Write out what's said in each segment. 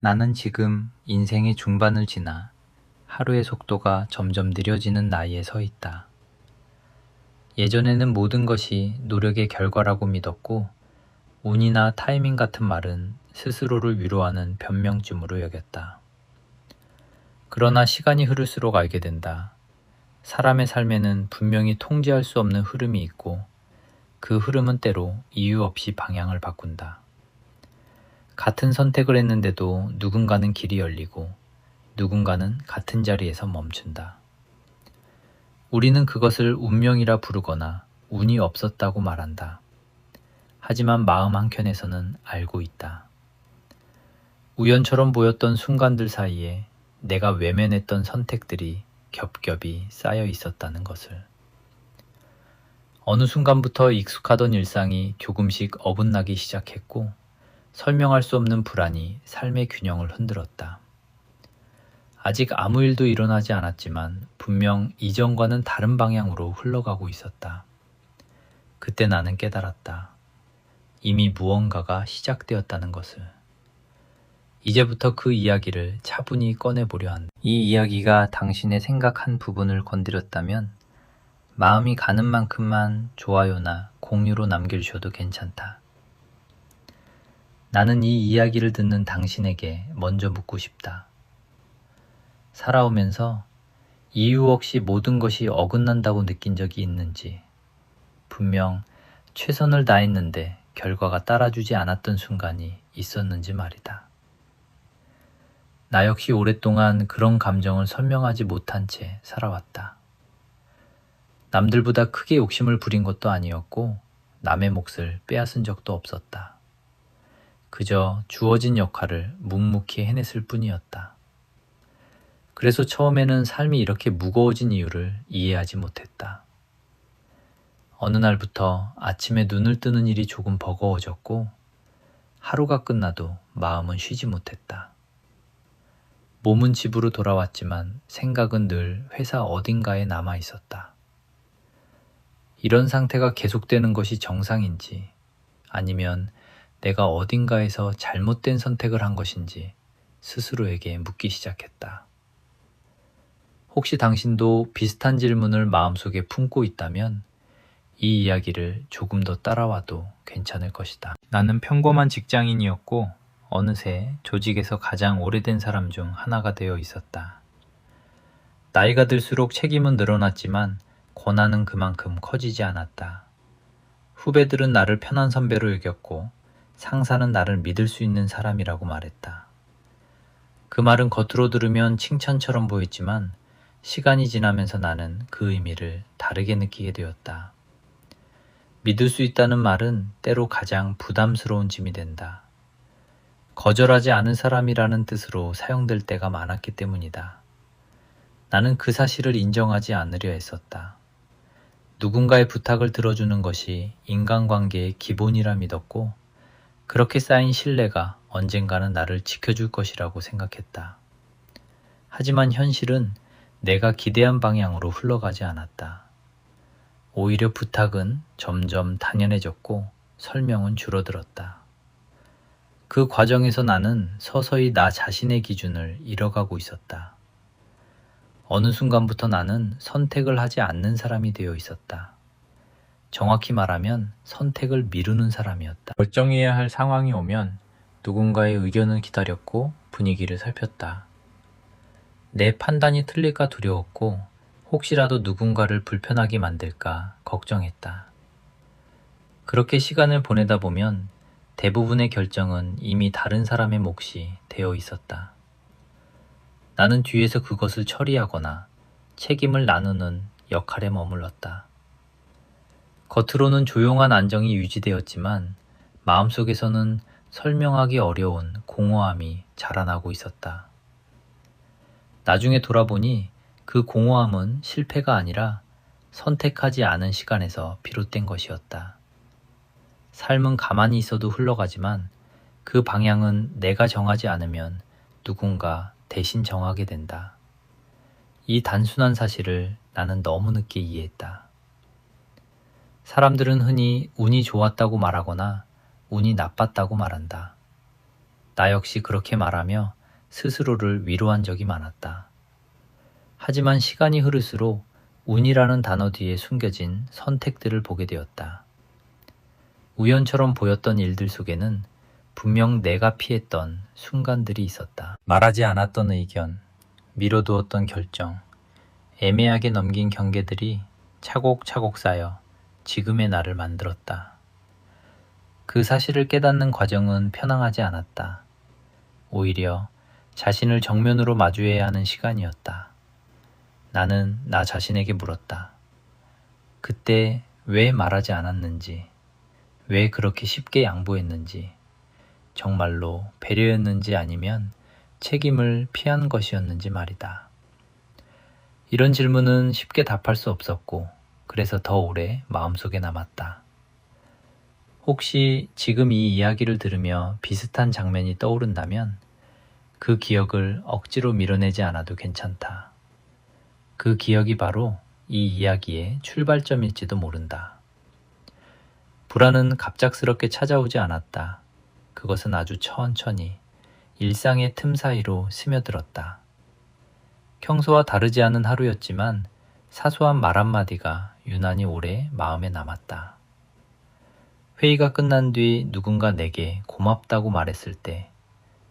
나는 지금 인생의 중반을 지나 하루의 속도가 점점 느려지는 나이에 서 있다. 예전에는 모든 것이 노력의 결과라고 믿었고, 운이나 타이밍 같은 말은 스스로를 위로하는 변명쯤으로 여겼다. 그러나 시간이 흐를수록 알게 된다. 사람의 삶에는 분명히 통제할 수 없는 흐름이 있고, 그 흐름은 때로 이유 없이 방향을 바꾼다. 같은 선택을 했는데도 누군가는 길이 열리고 누군가는 같은 자리에서 멈춘다. 우리는 그것을 운명이라 부르거나 운이 없었다고 말한다. 하지만 마음 한켠에서는 알고 있다. 우연처럼 보였던 순간들 사이에 내가 외면했던 선택들이 겹겹이 쌓여 있었다는 것을. 어느 순간부터 익숙하던 일상이 조금씩 어긋나기 시작했고, 설명할 수 없는 불안이 삶의 균형을 흔들었다. 아직 아무 일도 일어나지 않았지만 분명 이전과는 다른 방향으로 흘러가고 있었다. 그때 나는 깨달았다. 이미 무언가가 시작되었다는 것을. 이제부터 그 이야기를 차분히 꺼내보려 한다. 이 이야기가 당신의 생각한 부분을 건드렸다면 마음이 가는 만큼만 좋아요나 공유로 남겨주셔도 괜찮다. 나는 이 이야기를 듣는 당신에게 먼저 묻고 싶다. 살아오면서 이유 없이 모든 것이 어긋난다고 느낀 적이 있는지, 분명 최선을 다했는데 결과가 따라주지 않았던 순간이 있었는지 말이다. 나 역시 오랫동안 그런 감정을 설명하지 못한 채 살아왔다. 남들보다 크게 욕심을 부린 것도 아니었고 남의 몫을 빼앗은 적도 없었다. 그저 주어진 역할을 묵묵히 해냈을 뿐이었다. 그래서 처음에는 삶이 이렇게 무거워진 이유를 이해하지 못했다. 어느 날부터 아침에 눈을 뜨는 일이 조금 버거워졌고 하루가 끝나도 마음은 쉬지 못했다. 몸은 집으로 돌아왔지만 생각은 늘 회사 어딘가에 남아 있었다. 이런 상태가 계속되는 것이 정상인지 아니면 내가 어딘가에서 잘못된 선택을 한 것인지 스스로에게 묻기 시작했다. 혹시 당신도 비슷한 질문을 마음속에 품고 있다면 이 이야기를 조금 더 따라와도 괜찮을 것이다. 나는 평범한 직장인이었고 어느새 조직에서 가장 오래된 사람 중 하나가 되어 있었다. 나이가 들수록 책임은 늘어났지만 권한은 그만큼 커지지 않았다. 후배들은 나를 편한 선배로 여겼고 상사는 나를 믿을 수 있는 사람이라고 말했다. 그 말은 겉으로 들으면 칭찬처럼 보였지만 시간이 지나면서 나는 그 의미를 다르게 느끼게 되었다. 믿을 수 있다는 말은 때로 가장 부담스러운 짐이 된다. 거절하지 않은 사람이라는 뜻으로 사용될 때가 많았기 때문이다. 나는 그 사실을 인정하지 않으려 했었다. 누군가의 부탁을 들어주는 것이 인간관계의 기본이라 믿었고, 그렇게 쌓인 신뢰가 언젠가는 나를 지켜줄 것이라고 생각했다. 하지만 현실은 내가 기대한 방향으로 흘러가지 않았다. 오히려 부탁은 점점 당연해졌고 설명은 줄어들었다. 그 과정에서 나는 서서히 나 자신의 기준을 잃어가고 있었다. 어느 순간부터 나는 선택을 하지 않는 사람이 되어 있었다. 정확히 말하면 선택을 미루는 사람이었다. 결정해야 할 상황이 오면 누군가의 의견을 기다렸고 분위기를 살폈다. 내 판단이 틀릴까 두려웠고 혹시라도 누군가를 불편하게 만들까 걱정했다. 그렇게 시간을 보내다 보면 대부분의 결정은 이미 다른 사람의 몫이 되어 있었다. 나는 뒤에서 그것을 처리하거나 책임을 나누는 역할에 머물렀다. 겉으로는 조용한 안정이 유지되었지만 마음속에서는 설명하기 어려운 공허함이 자라나고 있었다. 나중에 돌아보니 그 공허함은 실패가 아니라 선택하지 않은 시간에서 비롯된 것이었다. 삶은 가만히 있어도 흘러가지만 그 방향은 내가 정하지 않으면 누군가 대신 정하게 된다. 이 단순한 사실을 나는 너무 늦게 이해했다. 사람들은 흔히 운이 좋았다고 말하거나 운이 나빴다고 말한다. 나 역시 그렇게 말하며 스스로를 위로한 적이 많았다. 하지만 시간이 흐를수록 운이라는 단어 뒤에 숨겨진 선택들을 보게 되었다. 우연처럼 보였던 일들 속에는 분명 내가 피했던 순간들이 있었다. 말하지 않았던 의견, 미뤄두었던 결정, 애매하게 넘긴 경계들이 차곡차곡 쌓여 지금의 나를 만들었다. 그 사실을 깨닫는 과정은 편안하지 않았다. 오히려 자신을 정면으로 마주해야 하는 시간이었다. 나는 나 자신에게 물었다. 그때 왜 말하지 않았는지, 왜 그렇게 쉽게 양보했는지, 정말로 배려였는지 아니면 책임을 피한 것이었는지 말이다. 이런 질문은 쉽게 답할 수 없었고, 그래서 더 오래 마음속에 남았다. 혹시 지금 이 이야기를 들으며 비슷한 장면이 떠오른다면 그 기억을 억지로 밀어내지 않아도 괜찮다. 그 기억이 바로 이 이야기의 출발점일지도 모른다. 불안은 갑작스럽게 찾아오지 않았다. 그것은 아주 천천히 일상의 틈 사이로 스며들었다. 평소와 다르지 않은 하루였지만 사소한 말 한마디가 유난히 오래 마음에 남았다. 회의가 끝난 뒤 누군가 내게 고맙다고 말했을 때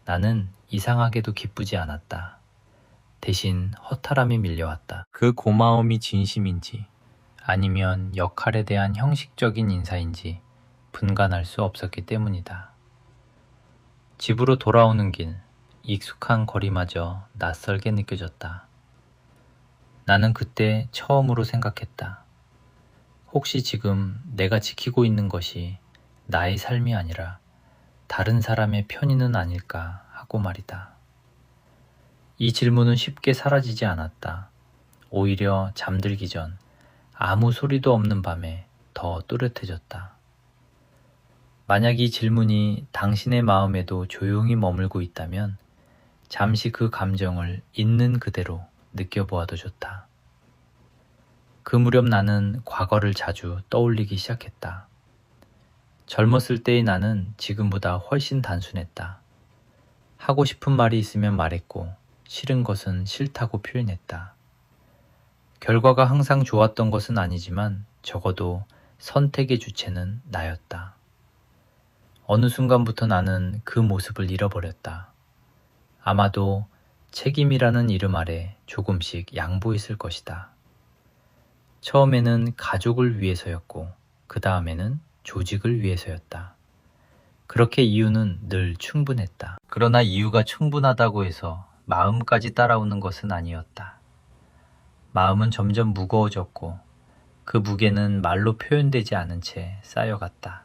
나는 이상하게도 기쁘지 않았다. 대신 허탈함이 밀려왔다. 그 고마움이 진심인지 아니면 역할에 대한 형식적인 인사인지 분간할 수 없었기 때문이다. 집으로 돌아오는 길, 익숙한 거리마저 낯설게 느껴졌다. 나는 그때 처음으로 생각했다. 혹시 지금 내가 지키고 있는 것이 나의 삶이 아니라 다른 사람의 편의는 아닐까 하고 말이다. 이 질문은 쉽게 사라지지 않았다. 오히려 잠들기 전 아무 소리도 없는 밤에 더 또렷해졌다. 만약 이 질문이 당신의 마음에도 조용히 머물고 있다면 잠시 그 감정을 있는 그대로 느껴보아도 좋다. 그 무렵 나는 과거를 자주 떠올리기 시작했다. 젊었을 때의 나는 지금보다 훨씬 단순했다. 하고 싶은 말이 있으면 말했고 싫은 것은 싫다고 표현했다. 결과가 항상 좋았던 것은 아니지만 적어도 선택의 주체는 나였다. 어느 순간부터 나는 그 모습을 잃어버렸다. 아마도 책임이라는 이름 아래 조금씩 양보했을 것이다. 처음에는 가족을 위해서였고 그 다음에는 조직을 위해서였다. 그렇게 이유는 늘 충분했다. 그러나 이유가 충분하다고 해서 마음까지 따라오는 것은 아니었다. 마음은 점점 무거워졌고 그 무게는 말로 표현되지 않은 채 쌓여갔다.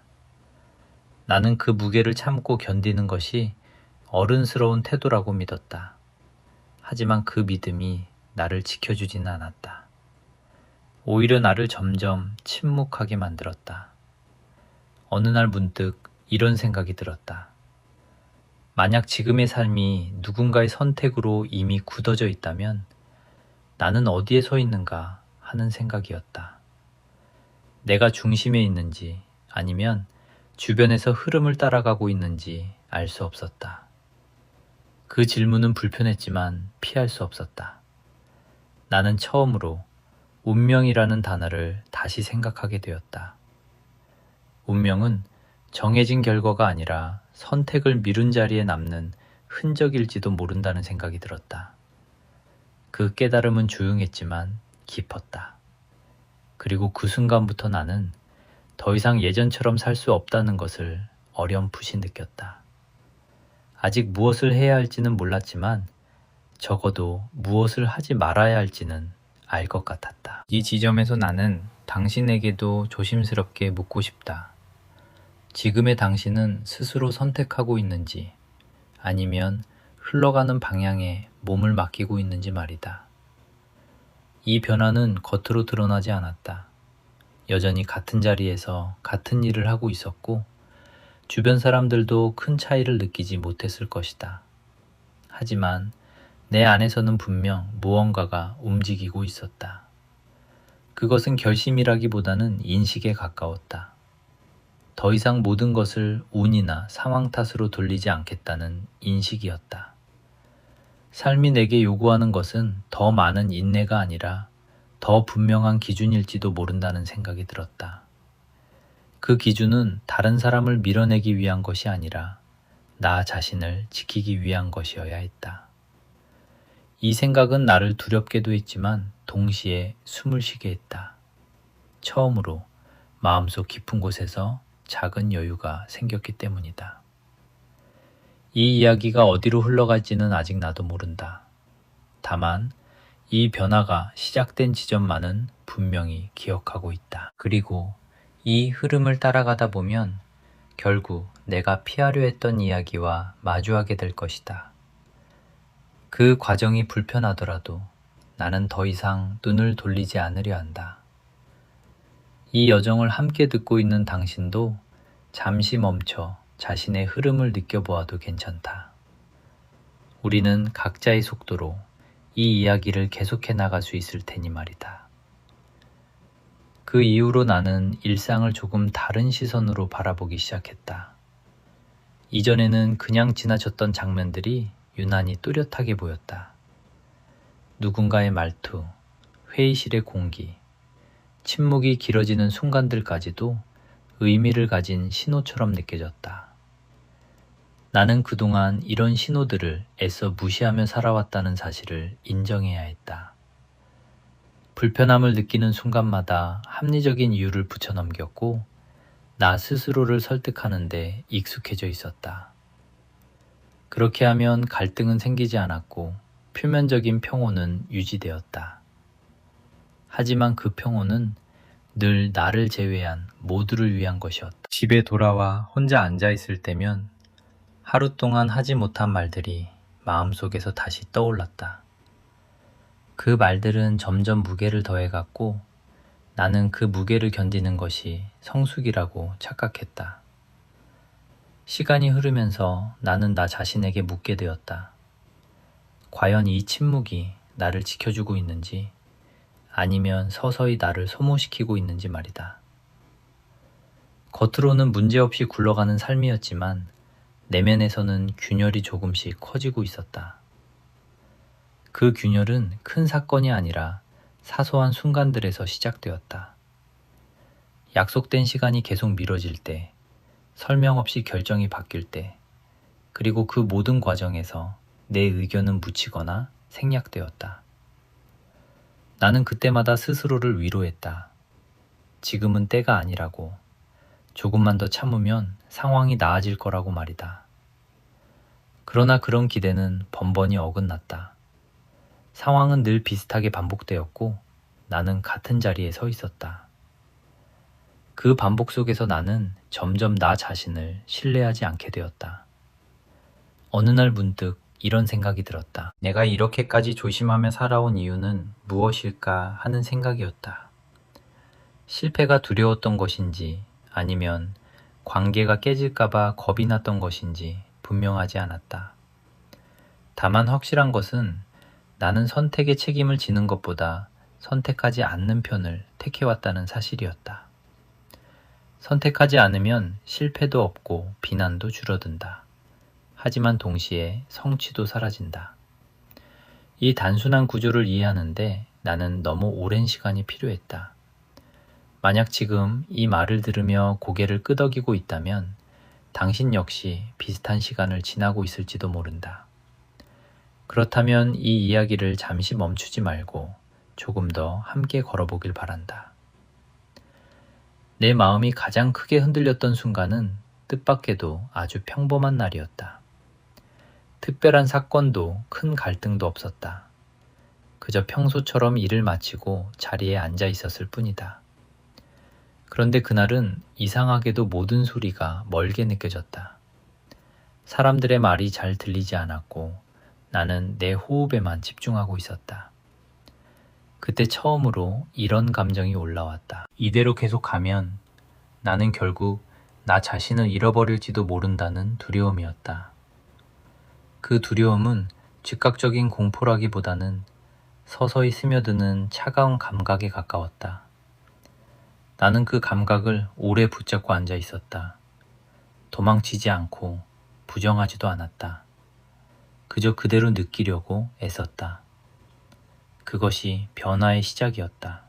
나는 그 무게를 참고 견디는 것이 어른스러운 태도라고 믿었다. 하지만 그 믿음이 나를 지켜주지는 않았다. 오히려 나를 점점 침묵하게 만들었다. 어느 날 문득 이런 생각이 들었다. 만약 지금의 삶이 누군가의 선택으로 이미 굳어져 있다면 나는 어디에 서 있는가 하는 생각이었다. 내가 중심에 있는지 아니면 주변에서 흐름을 따라가고 있는지 알 수 없었다. 그 질문은 불편했지만 피할 수 없었다. 나는 처음으로 운명이라는 단어를 다시 생각하게 되었다. 운명은 정해진 결과가 아니라 선택을 미룬 자리에 남는 흔적일지도 모른다는 생각이 들었다. 그 깨달음은 조용했지만 깊었다. 그리고 그 순간부터 나는 더 이상 예전처럼 살 수 없다는 것을 어렴풋이 느꼈다. 아직 무엇을 해야 할지는 몰랐지만 적어도 무엇을 하지 말아야 할지는 알 것 같았다. 이 지점에서 나는 당신에게도 조심스럽게 묻고 싶다. 지금의 당신은 스스로 선택하고 있는지 아니면 흘러가는 방향에 몸을 맡기고 있는지 말이다. 이 변화는 겉으로 드러나지 않았다. 여전히 같은 자리에서 같은 일을 하고 있었고 주변 사람들도 큰 차이를 느끼지 못했을 것이다. 하지만 내 안에서는 분명 무언가가 움직이고 있었다. 그것은 결심이라기보다는 인식에 가까웠다. 더 이상 모든 것을 운이나 상황 탓으로 돌리지 않겠다는 인식이었다. 삶이 내게 요구하는 것은 더 많은 인내가 아니라 더 분명한 기준일지도 모른다는 생각이 들었다. 그 기준은 다른 사람을 밀어내기 위한 것이 아니라 나 자신을 지키기 위한 것이어야 했다. 이 생각은 나를 두렵게도 했지만 동시에 숨을 쉬게 했다. 처음으로 마음속 깊은 곳에서 작은 여유가 생겼기 때문이다. 이 이야기가 어디로 흘러갈지는 아직 나도 모른다. 다만 이 변화가 시작된 지점만은 분명히 기억하고 있다. 그리고 이 흐름을 따라가다 보면 결국 내가 피하려 했던 이야기와 마주하게 될 것이다. 그 과정이 불편하더라도 나는 더 이상 눈을 돌리지 않으려 한다. 이 여정을 함께 듣고 있는 당신도 잠시 멈춰 자신의 흐름을 느껴보아도 괜찮다. 우리는 각자의 속도로 이 이야기를 계속해 나갈 수 있을 테니 말이다. 그 이후로 나는 일상을 조금 다른 시선으로 바라보기 시작했다. 이전에는 그냥 지나쳤던 장면들이 유난히 또렷하게 보였다. 누군가의 말투, 회의실의 공기, 침묵이 길어지는 순간들까지도 의미를 가진 신호처럼 느껴졌다. 나는 그동안 이런 신호들을 애써 무시하며 살아왔다는 사실을 인정해야 했다. 불편함을 느끼는 순간마다 합리적인 이유를 붙여넘겼고 나 스스로를 설득하는데 익숙해져 있었다. 그렇게 하면 갈등은 생기지 않았고 표면적인 평온은 유지되었다. 하지만 그 평온은 늘 나를 제외한 모두를 위한 것이었다. 집에 돌아와 혼자 앉아있을 때면 하루 동안 하지 못한 말들이 마음속에서 다시 떠올랐다. 그 말들은 점점 무게를 더해갔고 나는 그 무게를 견디는 것이 성숙이라고 착각했다. 시간이 흐르면서 나는 나 자신에게 묻게 되었다. 과연 이 침묵이 나를 지켜주고 있는지 아니면 서서히 나를 소모시키고 있는지 말이다. 겉으로는 문제없이 굴러가는 삶이었지만 내면에서는 균열이 조금씩 커지고 있었다. 그 균열은 큰 사건이 아니라 사소한 순간들에서 시작되었다. 약속된 시간이 계속 미뤄질 때, 설명 없이 결정이 바뀔 때, 그리고 그 모든 과정에서 내 의견은 묻히거나 생략되었다. 나는 그때마다 스스로를 위로했다. 지금은 때가 아니라고. 조금만 더 참으면 상황이 나아질 거라고 말이다. 그러나 그런 기대는 번번이 어긋났다. 상황은 늘 비슷하게 반복되었고 나는 같은 자리에 서 있었다. 그 반복 속에서 나는 점점 나 자신을 신뢰하지 않게 되었다. 어느 날 문득 이런 생각이 들었다. 내가 이렇게까지 조심하며 살아온 이유는 무엇일까 하는 생각이었다. 실패가 두려웠던 것인지 아니면 관계가 깨질까봐 겁이 났던 것인지 분명하지 않았다. 다만 확실한 것은 나는 선택의 책임을 지는 것보다 선택하지 않는 편을 택해왔다는 사실이었다. 선택하지 않으면 실패도 없고 비난도 줄어든다. 하지만 동시에 성취도 사라진다. 이 단순한 구조를 이해하는데 나는 너무 오랜 시간이 필요했다. 만약 지금 이 말을 들으며 고개를 끄덕이고 있다면 당신 역시 비슷한 시간을 지나고 있을지도 모른다. 그렇다면 이 이야기를 잠시 멈추지 말고 조금 더 함께 걸어보길 바란다. 내 마음이 가장 크게 흔들렸던 순간은 뜻밖에도 아주 평범한 날이었다. 특별한 사건도 큰 갈등도 없었다. 그저 평소처럼 일을 마치고 자리에 앉아 있었을 뿐이다. 그런데 그날은 이상하게도 모든 소리가 멀게 느껴졌다. 사람들의 말이 잘 들리지 않았고 나는 내 호흡에만 집중하고 있었다. 그때 처음으로 이런 감정이 올라왔다. 이대로 계속 가면 나는 결국 나 자신을 잃어버릴지도 모른다는 두려움이었다. 그 두려움은 즉각적인 공포라기보다는 서서히 스며드는 차가운 감각에 가까웠다. 나는 그 감각을 오래 붙잡고 앉아 있었다. 도망치지 않고 부정하지도 않았다. 그저 그대로 느끼려고 애썼다. 그것이 변화의 시작이었다.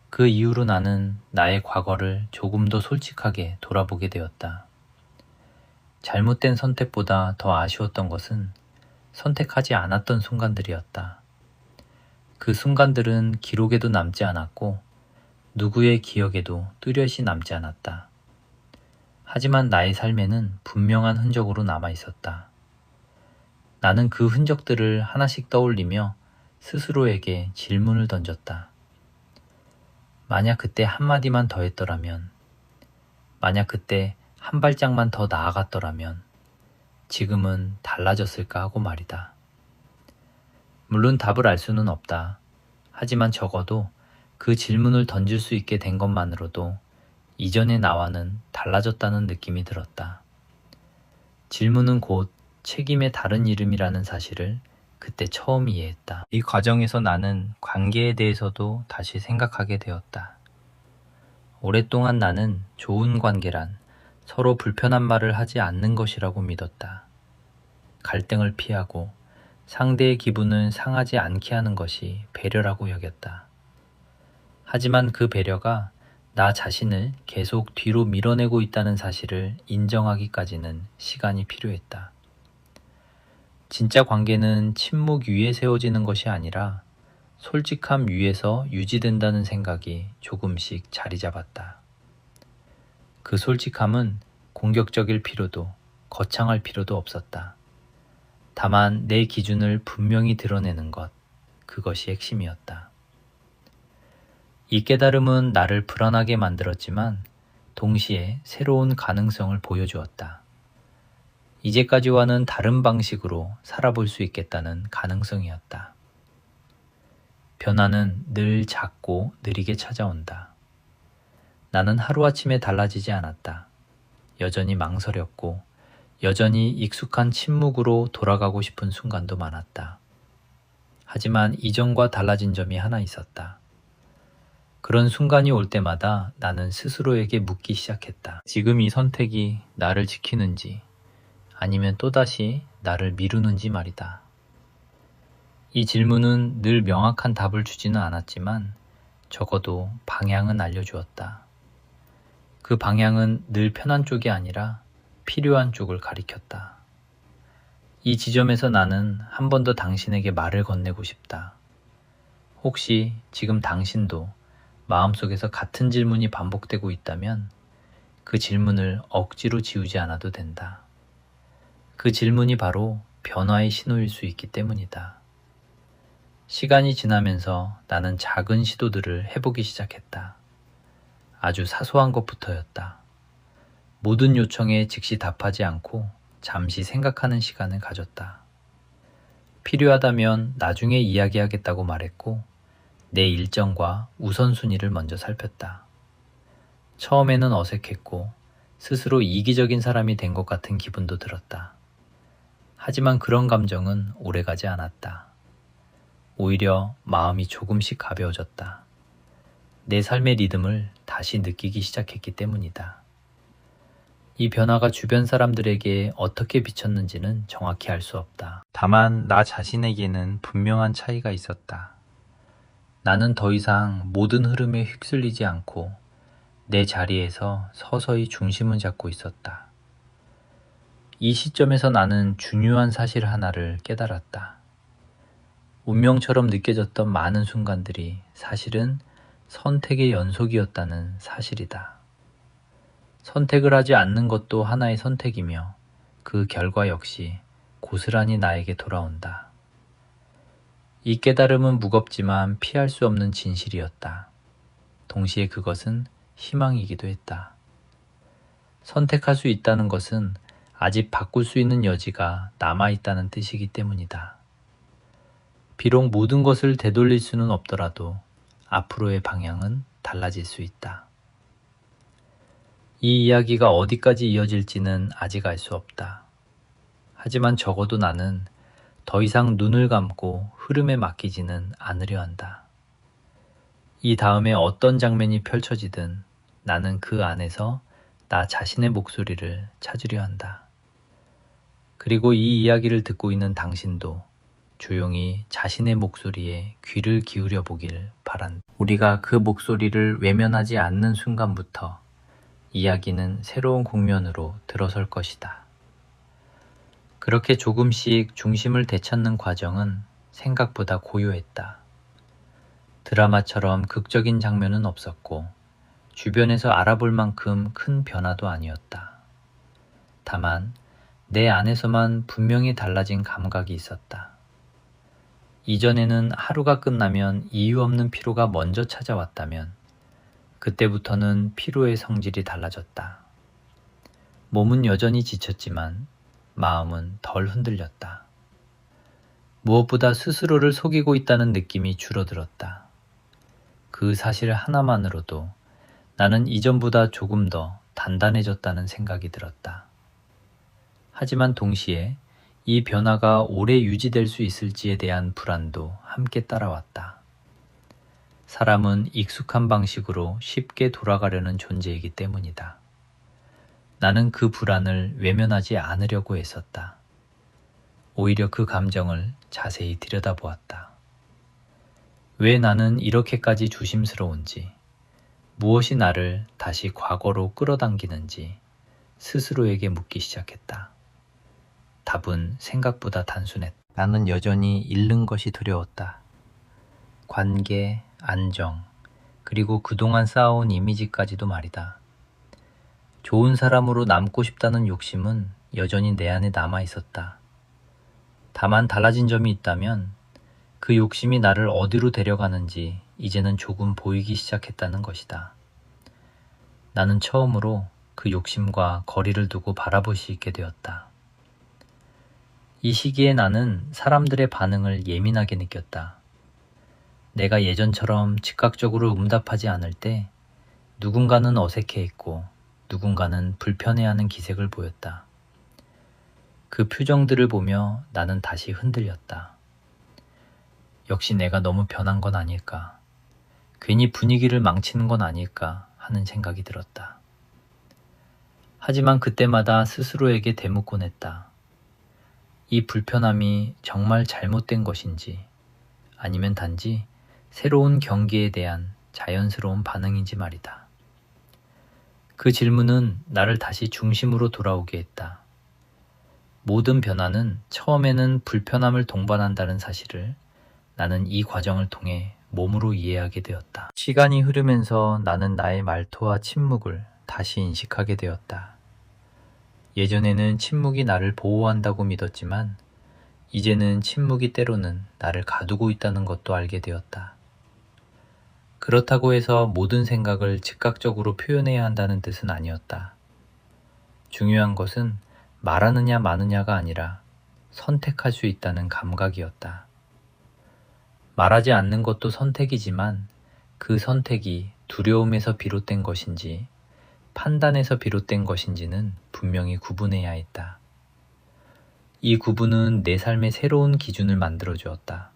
그 이후로 나는 나의 과거를 조금 더 솔직하게 돌아보게 되었다. 잘못된 선택보다 더 아쉬웠던 것은 선택하지 않았던 순간들이었다. 그 순간들은 기록에도 남지 않았고 누구의 기억에도 뚜렷이 남지 않았다. 하지만 나의 삶에는 분명한 흔적으로 남아 있었다. 나는 그 흔적들을 하나씩 떠올리며 스스로에게 질문을 던졌다. 만약 그때 한마디만 더 했더라면, 만약 그때 한 발짝만 더 나아갔더라면 지금은 달라졌을까 하고 말이다. 물론 답을 알 수는 없다. 하지만 적어도 그 질문을 던질 수 있게 된 것만으로도 이전의 나와는 달라졌다는 느낌이 들었다. 질문은 곧 책임의 다른 이름이라는 사실을 그때 처음 이해했다. 이 과정에서 나는 관계에 대해서도 다시 생각하게 되었다. 오랫동안 나는 좋은 관계란 서로 불편한 말을 하지 않는 것이라고 믿었다. 갈등을 피하고 상대의 기분을 상하지 않게 하는 것이 배려라고 여겼다. 하지만 그 배려가 나 자신을 계속 뒤로 밀어내고 있다는 사실을 인정하기까지는 시간이 필요했다. 진짜 관계는 침묵 위에 세워지는 것이 아니라 솔직함 위에서 유지된다는 생각이 조금씩 자리 잡았다. 그 솔직함은 공격적일 필요도 거창할 필요도 없었다. 다만 내 기준을 분명히 드러내는 것, 그것이 핵심이었다. 이 깨달음은 나를 불안하게 만들었지만 동시에 새로운 가능성을 보여주었다. 이제까지와는 다른 방식으로 살아볼 수 있겠다는 가능성이었다. 변화는 늘 작고 느리게 찾아온다. 나는 하루아침에 달라지지 않았다. 여전히 망설였고 여전히 익숙한 침묵으로 돌아가고 싶은 순간도 많았다. 하지만 이전과 달라진 점이 하나 있었다. 그런 순간이 올 때마다 나는 스스로에게 묻기 시작했다. 지금 이 선택이 나를 지키는지 아니면 또다시 나를 미루는지 말이다. 이 질문은 늘 명확한 답을 주지는 않았지만 적어도 방향은 알려주었다. 그 방향은 늘 편한 쪽이 아니라 필요한 쪽을 가리켰다. 이 지점에서 나는 한 번 더 당신에게 말을 건네고 싶다. 혹시 지금 당신도 마음속에서 같은 질문이 반복되고 있다면 그 질문을 억지로 지우지 않아도 된다. 그 질문이 바로 변화의 신호일 수 있기 때문이다. 시간이 지나면서 나는 작은 시도들을 해보기 시작했다. 아주 사소한 것부터였다. 모든 요청에 즉시 답하지 않고 잠시 생각하는 시간을 가졌다. 필요하다면 나중에 이야기하겠다고 말했고 내 일정과 우선순위를 먼저 살폈다. 처음에는 어색했고 스스로 이기적인 사람이 된 것 같은 기분도 들었다. 하지만 그런 감정은 오래가지 않았다. 오히려 마음이 조금씩 가벼워졌다. 내 삶의 리듬을 다시 느끼기 시작했기 때문이다. 이 변화가 주변 사람들에게 어떻게 비쳤는지는 정확히 알 수 없다. 다만 나 자신에게는 분명한 차이가 있었다. 나는 더 이상 모든 흐름에 휩쓸리지 않고 내 자리에서 서서히 중심을 잡고 있었다. 이 시점에서 나는 중요한 사실 하나를 깨달았다. 운명처럼 느껴졌던 많은 순간들이 사실은 선택의 연속이었다는 사실이다. 선택을 하지 않는 것도 하나의 선택이며 그 결과 역시 고스란히 나에게 돌아온다. 이 깨달음은 무겁지만 피할 수 없는 진실이었다. 동시에 그것은 희망이기도 했다. 선택할 수 있다는 것은 아직 바꿀 수 있는 여지가 남아있다는 뜻이기 때문이다. 비록 모든 것을 되돌릴 수는 없더라도 앞으로의 방향은 달라질 수 있다. 이 이야기가 어디까지 이어질지는 아직 알 수 없다. 하지만 적어도 나는 더 이상 눈을 감고 흐름에 맡기지는 않으려 한다. 이 다음에 어떤 장면이 펼쳐지든 나는 그 안에서 나 자신의 목소리를 찾으려 한다. 그리고 이 이야기를 듣고 있는 당신도 조용히 자신의 목소리에 귀를 기울여 보길 바란다. 우리가 그 목소리를 외면하지 않는 순간부터 이야기는 새로운 국면으로 들어설 것이다. 그렇게 조금씩 중심을 되찾는 과정은 생각보다 고요했다. 드라마처럼 극적인 장면은 없었고 주변에서 알아볼 만큼 큰 변화도 아니었다. 다만 내 안에서만 분명히 달라진 감각이 있었다. 이전에는 하루가 끝나면 이유 없는 피로가 먼저 찾아왔다면 그때부터는 피로의 성질이 달라졌다. 몸은 여전히 지쳤지만 마음은 덜 흔들렸다. 무엇보다 스스로를 속이고 있다는 느낌이 줄어들었다. 그 사실 하나만으로도 나는 이전보다 조금 더 단단해졌다는 생각이 들었다. 하지만 동시에 이 변화가 오래 유지될 수 있을지에 대한 불안도 함께 따라왔다. 사람은 익숙한 방식으로 쉽게 돌아가려는 존재이기 때문이다. 나는 그 불안을 외면하지 않으려고 했었다. 오히려 그 감정을 자세히 들여다보았다. 왜 나는 이렇게까지 조심스러운지, 무엇이 나를 다시 과거로 끌어당기는지 스스로에게 묻기 시작했다. 답은 생각보다 단순했다. 나는 여전히 잃는 것이 두려웠다. 관계, 안정, 그리고 그동안 쌓아온 이미지까지도 말이다. 좋은 사람으로 남고 싶다는 욕심은 여전히 내 안에 남아 있었다. 다만 달라진 점이 있다면 그 욕심이 나를 어디로 데려가는지 이제는 조금 보이기 시작했다는 것이다. 나는 처음으로 그 욕심과 거리를 두고 바라볼 수 있게 되었다. 이 시기에 나는 사람들의 반응을 예민하게 느꼈다. 내가 예전처럼 즉각적으로 응답하지 않을 때 누군가는 어색해했고 누군가는 불편해하는 기색을 보였다. 그 표정들을 보며 나는 다시 흔들렸다. 역시 내가 너무 변한 건 아닐까, 괜히 분위기를 망치는 건 아닐까 하는 생각이 들었다. 하지만 그때마다 스스로에게 되묻곤 했다. 이 불편함이 정말 잘못된 것인지 아니면 단지 새로운 경계에 대한 자연스러운 반응인지 말이다. 그 질문은 나를 다시 중심으로 돌아오게 했다. 모든 변화는 처음에는 불편함을 동반한다는 사실을 나는 이 과정을 통해 몸으로 이해하게 되었다. 시간이 흐르면서 나는 나의 말투와 침묵을 다시 인식하게 되었다. 예전에는 침묵이 나를 보호한다고 믿었지만 이제는 침묵이 때로는 나를 가두고 있다는 것도 알게 되었다. 그렇다고 해서 모든 생각을 즉각적으로 표현해야 한다는 뜻은 아니었다. 중요한 것은 말하느냐 마느냐가 아니라 선택할 수 있다는 감각이었다. 말하지 않는 것도 선택이지만 그 선택이 두려움에서 비롯된 것인지 판단에서 비롯된 것인지는 분명히 구분해야 했다. 이 구분은 내 삶의 새로운 기준을 만들어 주었다.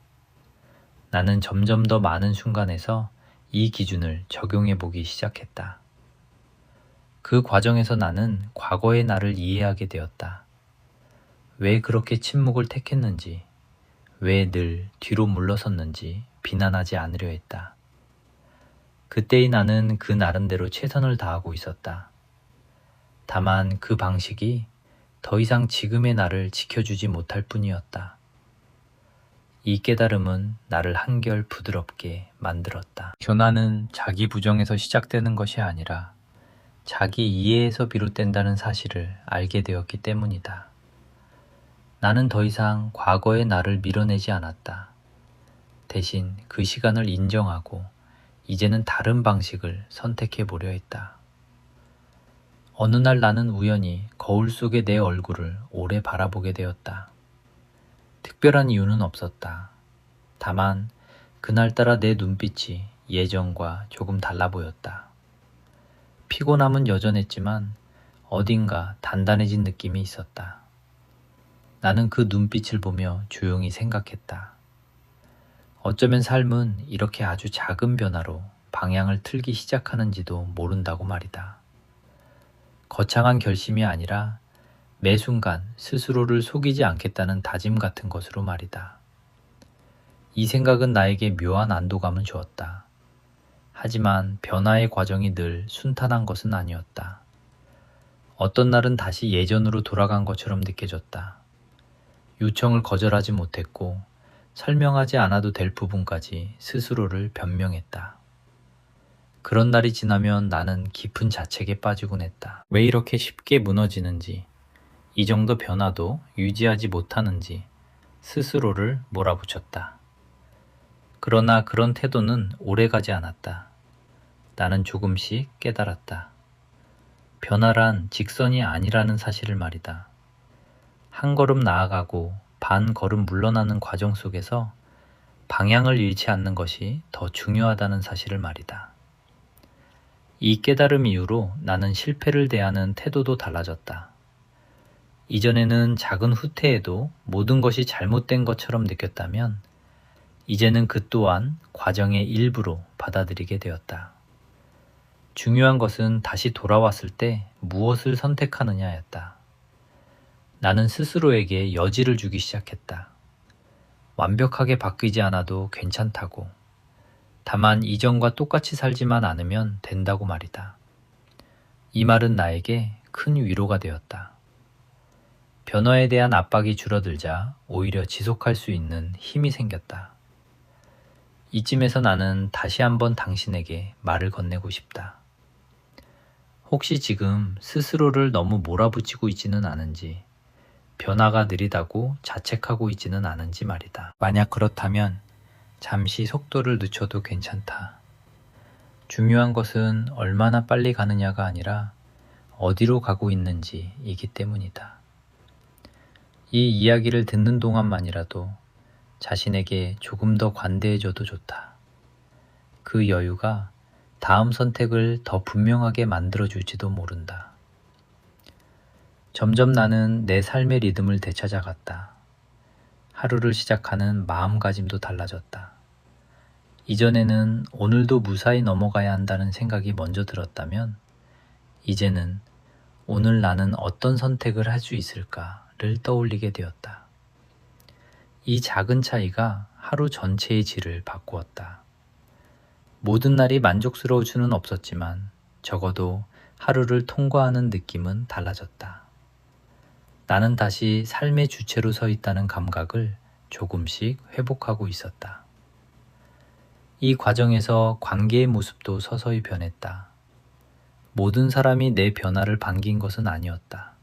나는 점점 더 많은 순간에서 이 기준을 적용해 보기 시작했다. 그 과정에서 나는 과거의 나를 이해하게 되었다. 왜 그렇게 침묵을 택했는지, 왜 늘 뒤로 물러섰는지 비난하지 않으려 했다. 그때의 나는 그 나름대로 최선을 다하고 있었다. 다만 그 방식이 더 이상 지금의 나를 지켜주지 못할 뿐이었다. 이 깨달음은 나를 한결 부드럽게 만들었다. 변화는 자기 부정에서 시작되는 것이 아니라 자기 이해에서 비롯된다는 사실을 알게 되었기 때문이다. 나는 더 이상 과거의 나를 밀어내지 않았다. 대신 그 시간을 인정하고 이제는 다른 방식을 선택해 보려 했다. 어느 날 나는 우연히 거울 속의 내 얼굴을 오래 바라보게 되었다. 특별한 이유는 없었다. 다만 그날따라 내 눈빛이 예전과 조금 달라 보였다. 피곤함은 여전했지만 어딘가 단단해진 느낌이 있었다. 나는 그 눈빛을 보며 조용히 생각했다. 어쩌면 삶은 이렇게 아주 작은 변화로 방향을 틀기 시작하는지도 모른다고 말이다. 거창한 결심이 아니라 매 순간 스스로를 속이지 않겠다는 다짐 같은 것으로 말이다. 이 생각은 나에게 묘한 안도감을 주었다. 하지만 변화의 과정이 늘 순탄한 것은 아니었다. 어떤 날은 다시 예전으로 돌아간 것처럼 느껴졌다. 요청을 거절하지 못했고 설명하지 않아도 될 부분까지 스스로를 변명했다. 그런 날이 지나면 나는 깊은 자책에 빠지곤 했다. 왜 이렇게 쉽게 무너지는지, 이 정도 변화도 유지하지 못하는지 스스로를 몰아붙였다. 그러나 그런 태도는 오래가지 않았다. 나는 조금씩 깨달았다. 변화란 직선이 아니라는 사실을 말이다. 한 걸음 나아가고 반 걸음 물러나는 과정 속에서 방향을 잃지 않는 것이 더 중요하다는 사실을 말이다. 이 깨달음 이후로 나는 실패를 대하는 태도도 달라졌다. 이전에는 작은 후퇴에도 모든 것이 잘못된 것처럼 느꼈다면 이제는 그 또한 과정의 일부로 받아들이게 되었다. 중요한 것은 다시 돌아왔을 때 무엇을 선택하느냐였다. 나는 스스로에게 여지를 주기 시작했다. 완벽하게 바뀌지 않아도 괜찮다고. 다만 이전과 똑같이 살지만 않으면 된다고 말이다. 이 말은 나에게 큰 위로가 되었다. 변화에 대한 압박이 줄어들자 오히려 지속할 수 있는 힘이 생겼다. 이쯤에서 나는 다시 한번 당신에게 말을 건네고 싶다. 혹시 지금 스스로를 너무 몰아붙이고 있지는 않은지, 변화가 느리다고 자책하고 있지는 않은지 말이다. 만약 그렇다면 잠시 속도를 늦춰도 괜찮다. 중요한 것은 얼마나 빨리 가느냐가 아니라 어디로 가고 있는지이기 때문이다. 이 이야기를 듣는 동안만이라도 자신에게 조금 더 관대해져도 좋다. 그 여유가 다음 선택을 더 분명하게 만들어줄지도 모른다. 점점 나는 내 삶의 리듬을 되찾아갔다. 하루를 시작하는 마음가짐도 달라졌다. 이전에는 오늘도 무사히 넘어가야 한다는 생각이 먼저 들었다면 이제는 오늘 나는 어떤 선택을 할 수 있을까를 떠올리게 되었다. 이 작은 차이가 하루 전체의 질을 바꾸었다. 모든 날이 만족스러울 수는 없었지만 적어도 하루를 통과하는 느낌은 달라졌다. 나는 다시 삶의 주체로 서 있다는 감각을 조금씩 회복하고 있었다. 이 과정에서 관계의 모습도 서서히 변했다. 모든 사람이 내 변화를 반긴 것은 아니었다.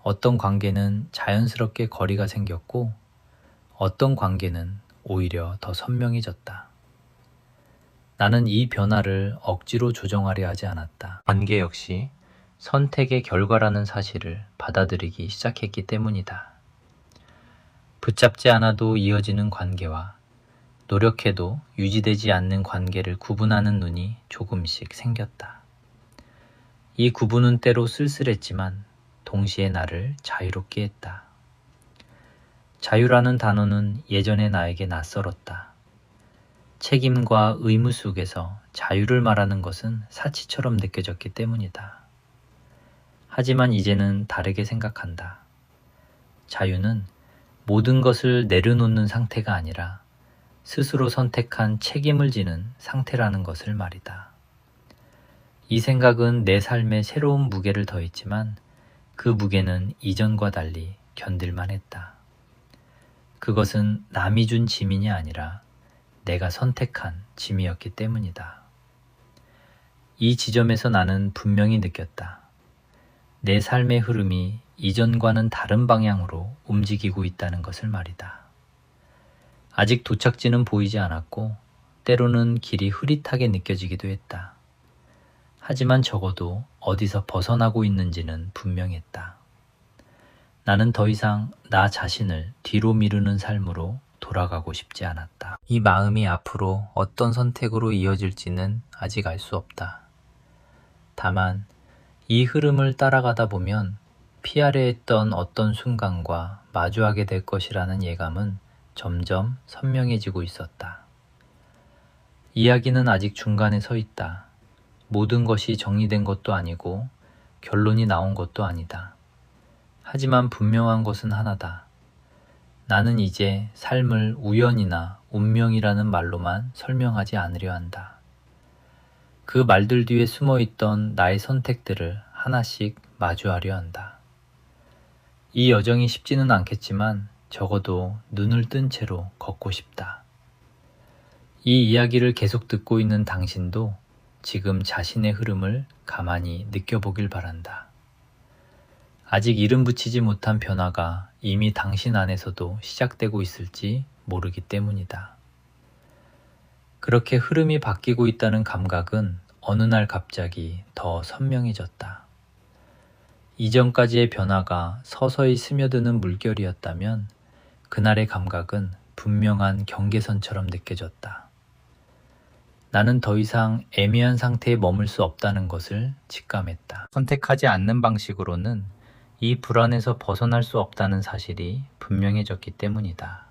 어떤 관계는 자연스럽게 거리가 생겼고 어떤 관계는 오히려 더 선명해졌다. 나는 이 변화를 억지로 조정하려 하지 않았다. 관계 역시 선택의 결과라는 사실을 받아들이기 시작했기 때문이다. 붙잡지 않아도 이어지는 관계와 노력해도 유지되지 않는 관계를 구분하는 눈이 조금씩 생겼다. 이 구분은 때로 쓸쓸했지만 동시에 나를 자유롭게 했다. 자유라는 단어는 예전에 나에게 낯설었다. 책임과 의무 속에서 자유를 말하는 것은 사치처럼 느껴졌기 때문이다. 하지만 이제는 다르게 생각한다. 자유는 모든 것을 내려놓는 상태가 아니라 스스로 선택한 책임을 지는 상태라는 것을 말이다. 이 생각은 내 삶에 새로운 무게를 더했지만 그 무게는 이전과 달리 견딜만 했다. 그것은 남이 준 짐이 아니라 내가 선택한 짐이었기 때문이다. 이 지점에서 나는 분명히 느꼈다. 내 삶의 흐름이 이전과는 다른 방향으로 움직이고 있다는 것을 말이다. 아직 도착지는 보이지 않았고 때로는 길이 흐릿하게 느껴지기도 했다. 하지만 적어도 어디서 벗어나고 있는지는 분명했다. 나는 더 이상 나 자신을 뒤로 미루는 삶으로 돌아가고 싶지 않았다. 이 마음이 앞으로 어떤 선택으로 이어질지는 아직 알 수 없다. 다만 이 흐름을 따라가다 보면 피하려 했던 어떤 순간과 마주하게 될 것이라는 예감은 점점 선명해지고 있었다. 이야기는 아직 중간에 서 있다. 모든 것이 정리된 것도 아니고 결론이 나온 것도 아니다. 하지만 분명한 것은 하나다. 나는 이제 삶을 우연이나 운명이라는 말로만 설명하지 않으려 한다. 그 말들 뒤에 숨어있던 나의 선택들을 하나씩 마주하려 한다. 이 여정이 쉽지는 않겠지만 적어도 눈을 뜬 채로 걷고 싶다. 이 이야기를 계속 듣고 있는 당신도 지금 자신의 흐름을 가만히 느껴보길 바란다. 아직 이름 붙이지 못한 변화가 이미 당신 안에서도 시작되고 있을지 모르기 때문이다. 그렇게 흐름이 바뀌고 있다는 감각은 어느 날 갑자기 더 선명해졌다. 이전까지의 변화가 서서히 스며드는 물결이었다면 그날의 감각은 분명한 경계선처럼 느껴졌다. 나는 더 이상 애매한 상태에 머물 수 없다는 것을 직감했다. 선택하지 않는 방식으로는 이 불안에서 벗어날 수 없다는 사실이 분명해졌기 때문이다.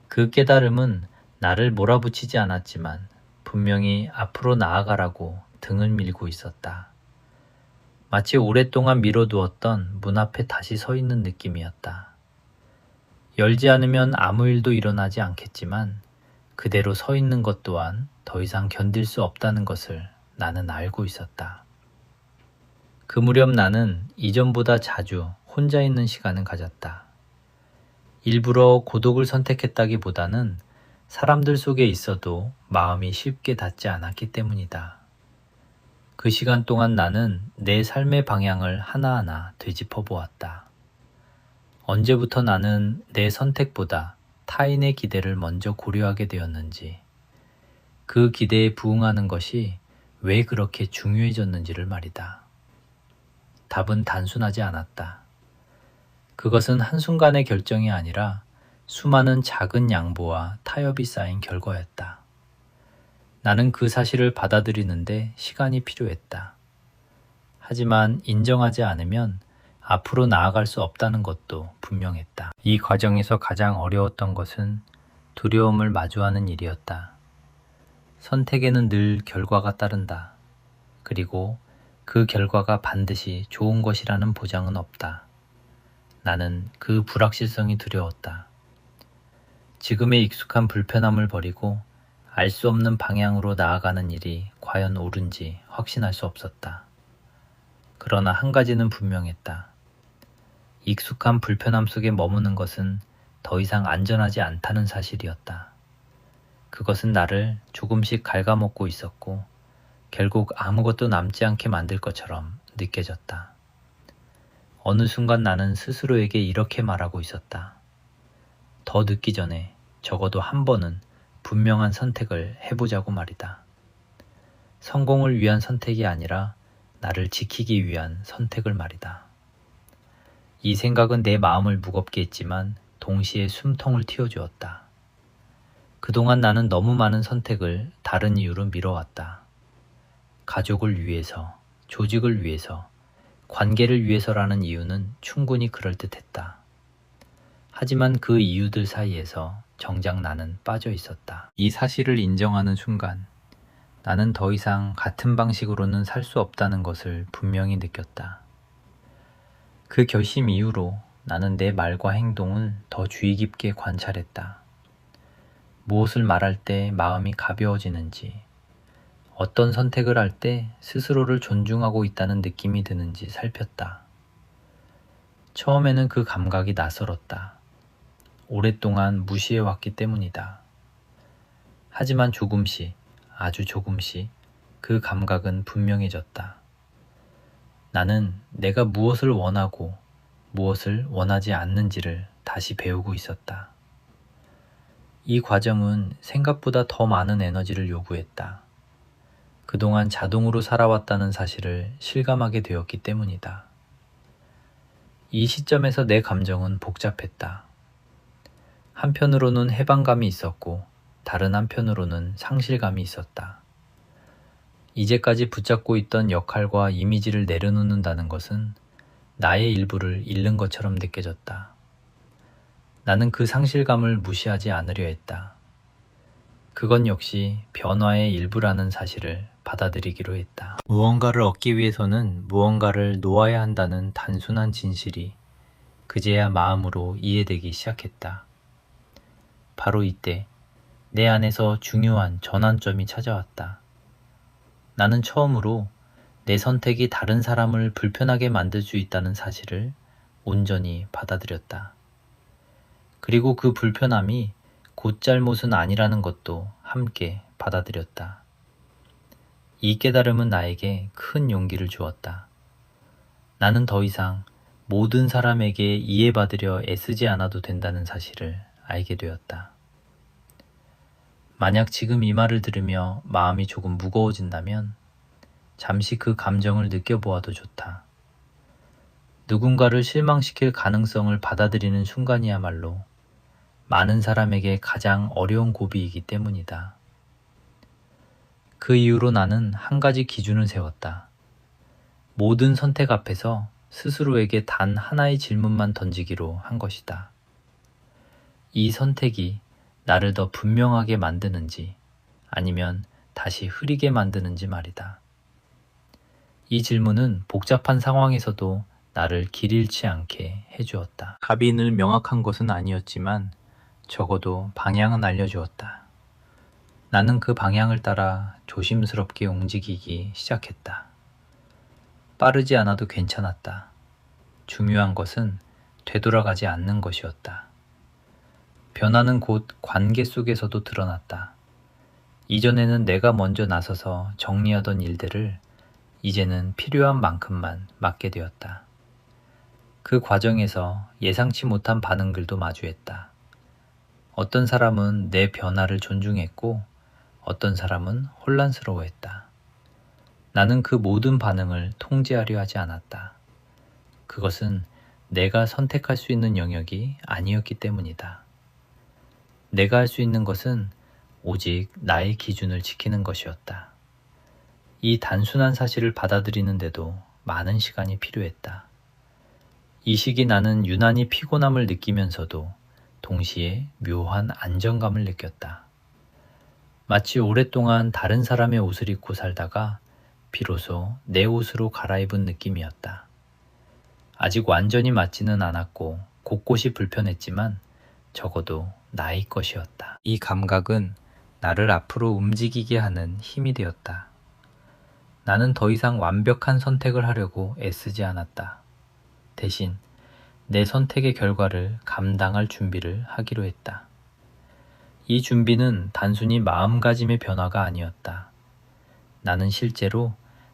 그 깨달음은 나를 몰아붙이지 않았지만 분명히 앞으로 나아가라고 등을 밀고 있었다. 마치 오랫동안 미뤄두었던 문 앞에 다시 서 있는 느낌이었다. 열지 않으면 아무 일도 일어나지 않겠지만 그대로 서 있는 것 또한 더 이상 견딜 수 없다는 것을 나는 알고 있었다. 그 무렵 나는 이전보다 자주 혼자 있는 시간을 가졌다. 일부러 고독을 선택했다기보다는 사람들 속에 있어도 마음이 쉽게 닿지 않았기 때문이다. 그 시간 동안 나는 내 삶의 방향을 하나하나 되짚어 보았다. 언제부터 나는 내 선택보다 타인의 기대를 먼저 고려하게 되었는지, 그 기대에 부응하는 것이 왜 그렇게 중요해졌는지를 말이다. 답은 단순하지 않았다. 그것은 한순간의 결정이 아니라 수많은 작은 양보와 타협이 쌓인 결과였다. 나는 그 사실을 받아들이는데 시간이 필요했다. 하지만 인정하지 않으면 앞으로 나아갈 수 없다는 것도 분명했다. 이 과정에서 가장 어려웠던 것은 두려움을 마주하는 일이었다. 선택에는 늘 결과가 따른다. 그리고 그 결과가 반드시 좋은 것이라는 보장은 없다. 나는 그 불확실성이 두려웠다. 지금의 익숙한 불편함을 버리고 알 수 없는 방향으로 나아가는 일이 과연 옳은지 확신할 수 없었다. 그러나 한 가지는 분명했다. 익숙한 불편함 속에 머무는 것은 더 이상 안전하지 않다는 사실이었다. 그것은 나를 조금씩 갉아먹고 있었고 결국 아무것도 남지 않게 만들 것처럼 느껴졌다. 어느 순간 나는 스스로에게 이렇게 말하고 있었다. 더 늦기 전에 적어도 한 번은 분명한 선택을 해보자고 말이다. 성공을 위한 선택이 아니라 나를 지키기 위한 선택을 말이다. 이 생각은 내 마음을 무겁게 했지만 동시에 숨통을 틔워주었다. 그동안 나는 너무 많은 선택을 다른 이유로 미뤄왔다. 가족을 위해서, 조직을 위해서, 관계를 위해서라는 이유는 충분히 그럴듯했다. 하지만 그 이유들 사이에서 정작 나는 빠져 있었다. 이 사실을 인정하는 순간 나는 더 이상 같은 방식으로는 살 수 없다는 것을 분명히 느꼈다. 그 결심 이후로 나는 내 말과 행동을 더 주의 깊게 관찰했다. 무엇을 말할 때 마음이 가벼워지는지, 어떤 선택을 할 때 스스로를 존중하고 있다는 느낌이 드는지 살폈다. 처음에는 그 감각이 낯설었다. 오랫동안 무시해왔기 때문이다. 하지만 조금씩, 아주 조금씩 그 감각은 분명해졌다. 나는 내가 무엇을 원하고 무엇을 원하지 않는지를 다시 배우고 있었다. 이 과정은 생각보다 더 많은 에너지를 요구했다. 그동안 자동으로 살아왔다는 사실을 실감하게 되었기 때문이다. 이 시점에서 내 감정은 복잡했다. 한편으로는 해방감이 있었고 다른 한편으로는 상실감이 있었다. 이제까지 붙잡고 있던 역할과 이미지를 내려놓는다는 것은 나의 일부를 잃는 것처럼 느껴졌다. 나는 그 상실감을 무시하지 않으려 했다. 그건 역시 변화의 일부라는 사실을 받아들이기로 했다. 무언가를 얻기 위해서는 무언가를 놓아야 한다는 단순한 진실이 그제야 마음으로 이해되기 시작했다. 바로 이때 내 안에서 중요한 전환점이 찾아왔다. 나는 처음으로 내 선택이 다른 사람을 불편하게 만들 수 있다는 사실을 온전히 받아들였다. 그리고 그 불편함이 곧 잘못은 아니라는 것도 함께 받아들였다. 이 깨달음은 나에게 큰 용기를 주었다. 나는 더 이상 모든 사람에게 이해받으려 애쓰지 않아도 된다는 사실을 알게 되었다. 만약 지금 이 말을 들으며 마음이 조금 무거워진다면 잠시 그 감정을 느껴보아도 좋다. 누군가를 실망시킬 가능성을 받아들이는 순간이야말로 많은 사람에게 가장 어려운 고비이기 때문이다. 그 이후로 나는 한 가지 기준을 세웠다. 모든 선택 앞에서 스스로에게 단 하나의 질문만 던지기로 한 것이다. 이 선택이 나를 더 분명하게 만드는지 아니면 다시 흐리게 만드는지 말이다. 이 질문은 복잡한 상황에서도 나를 길 잃지 않게 해주었다. 답이 늘 명확한 것은 아니었지만 적어도 방향은 알려주었다. 나는 그 방향을 따라 조심스럽게 움직이기 시작했다. 빠르지 않아도 괜찮았다. 중요한 것은 되돌아가지 않는 것이었다. 변화는 곧 관계 속에서도 드러났다. 이전에는 내가 먼저 나서서 정리하던 일들을 이제는 필요한 만큼만 맡게 되었다. 그 과정에서 예상치 못한 반응들도 마주했다. 어떤 사람은 내 변화를 존중했고 어떤 사람은 혼란스러워했다. 나는 그 모든 반응을 통제하려 하지 않았다. 그것은 내가 선택할 수 있는 영역이 아니었기 때문이다. 내가 할 수 있는 것은 오직 나의 기준을 지키는 것이었다. 이 단순한 사실을 받아들이는데도 많은 시간이 필요했다. 이 시기 나는 유난히 피곤함을 느끼면서도 동시에 묘한 안정감을 느꼈다. 마치 오랫동안 다른 사람의 옷을 입고 살다가 비로소 내 옷으로 갈아입은 느낌이었다. 아직 완전히 맞지는 않았고 곳곳이 불편했지만 적어도 나의 것이었다. 이 감각은 나를 앞으로 움직이게 하는 힘이 되었다. 나는 더 이상 완벽한 선택을 하려고 애쓰지 않았다. 대신 내 선택의 결과를 감당할 준비를 하기로 했다. 이 준비는 단순히 마음가짐의 변화가 아니었다. 나는 실제로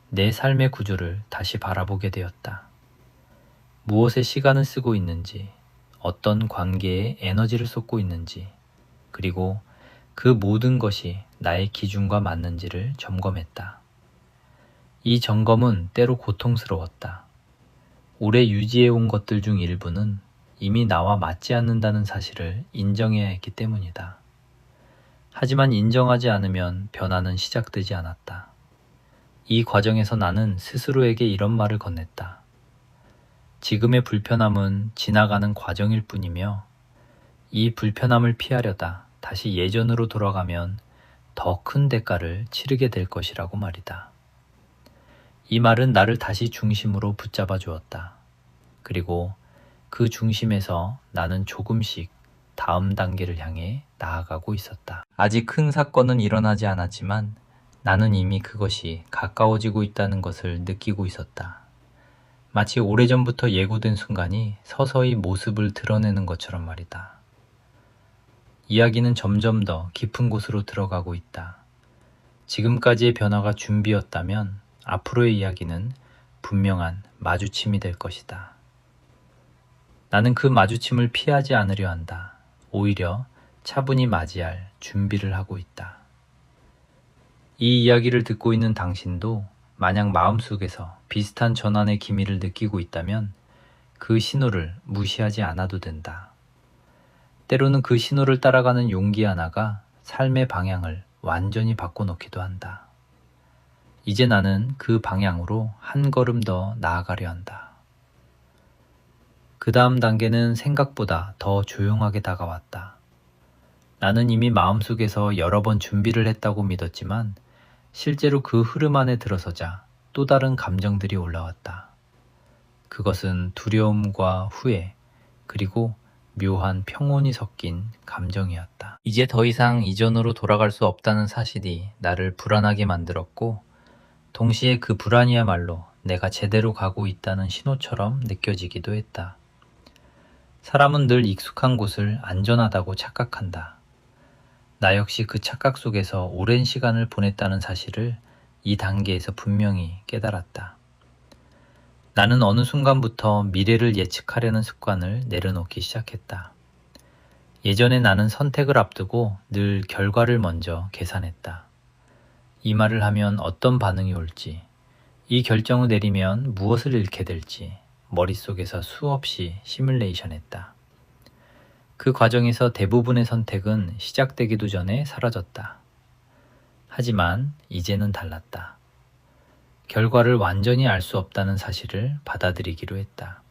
내 삶의 구조를 다시 바라보게 되었다. 무엇에 시간을 쓰고 있는지, 어떤 관계에 에너지를 쏟고 있는지, 그리고 그 모든 것이 나의 기준과 맞는지를 점검했다. 이 점검은 때로 고통스러웠다. 오래 유지해온 것들 중 일부는 이미 나와 맞지 않는다는 사실을 인정해야 했기 때문이다. 하지만 인정하지 않으면 변화는 시작되지 않았다. 이 과정에서 나는 스스로에게 이런 말을 건넸다. 지금의 불편함은 지나가는 과정일 뿐이며 이 불편함을 피하려다 다시 예전으로 돌아가면 더 큰 대가를 치르게 될 것이라고 말이다. 이 말은 나를 다시 중심으로 붙잡아 주었다. 그리고 그 중심에서 나는 조금씩 다음 단계를 향해 나아가고 있었다. 아직 큰 사건은 일어나지 않았지만 나는 이미 그것이 가까워지고 있다는 것을 느끼고 있었다. 마치 오래전부터 예고된 순간이 서서히 모습을 드러내는 것처럼 말이다. 이야기는 점점 더 깊은 곳으로 들어가고 있다. 지금까지의 변화가 준비였다면 앞으로의 이야기는 분명한 마주침이 될 것이다. 나는 그 마주침을 피하지 않으려 한다. 오히려 차분히 맞이할 준비를 하고 있다. 이 이야기를 듣고 있는 당신도 만약 마음속에서 비슷한 전환의 기미를 느끼고 있다면 그 신호를 무시하지 않아도 된다. 때로는 그 신호를 따라가는 용기 하나가 삶의 방향을 완전히 바꿔놓기도 한다. 이제 나는 그 방향으로 한 걸음 더 나아가려 한다. 그 다음 단계는 생각보다 더 조용하게 다가왔다. 나는 이미 마음속에서 여러 번 준비를 했다고 믿었지만 실제로 그 흐름 안에 들어서자 또 다른 감정들이 올라왔다. 그것은 두려움과 후회, 그리고 묘한 평온이 섞인 감정이었다. 이제 더 이상 이전으로 돌아갈 수 없다는 사실이 나를 불안하게 만들었고, 동시에 그 불안이야말로 내가 제대로 가고 있다는 신호처럼 느껴지기도 했다. 사람은 늘 익숙한 곳을 안전하다고 착각한다. 나 역시 그 착각 속에서 오랜 시간을 보냈다는 사실을 이 단계에서 분명히 깨달았다. 나는 어느 순간부터 미래를 예측하려는 습관을 내려놓기 시작했다. 예전에 나는 선택을 앞두고 늘 결과를 먼저 계산했다. 이 말을 하면 어떤 반응이 올지, 이 결정을 내리면 무엇을 잃게 될지 머릿속에서 수없이 시뮬레이션했다. 그 과정에서 대부분의 선택은 시작되기도 전에 사라졌다. 하지만 이제는 달랐다. 결과를 완전히 알 수 없다는 사실을 받아들이기로 했다.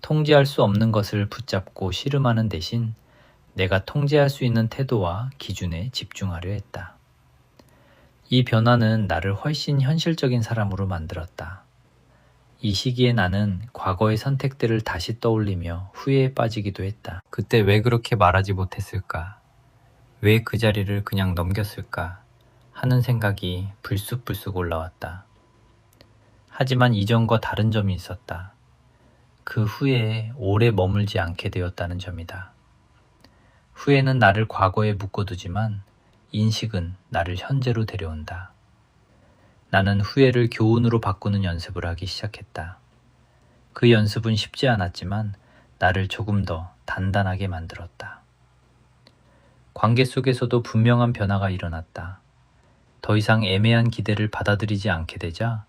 통제할 수 없는 것을 붙잡고 씨름하는 대신 내가 통제할 수 있는 태도와 기준에 집중하려 했다. 이 변화는 나를 훨씬 현실적인 사람으로 만들었다. 이 시기에 나는 과거의 선택들을 다시 떠올리며 후회에 빠지기도 했다. 그때 왜 그렇게 말하지 못했을까? 왜 그 자리를 그냥 넘겼을까? 하는 생각이 불쑥불쑥 올라왔다. 하지만 이전과 다른 점이 있었다. 그 후회에 오래 머물지 않게 되었다는 점이다. 후회는 나를 과거에 묶어두지만 인식은 나를 현재로 데려온다. 나는 후회를 교훈으로 바꾸는 연습을 하기 시작했다. 그 연습은 쉽지 않았지만 나를 조금 더 단단하게 만들었다. 관계 속에서도 분명한 변화가 일어났다. 더 이상 애매한 기대를 받아들이지 않게 되자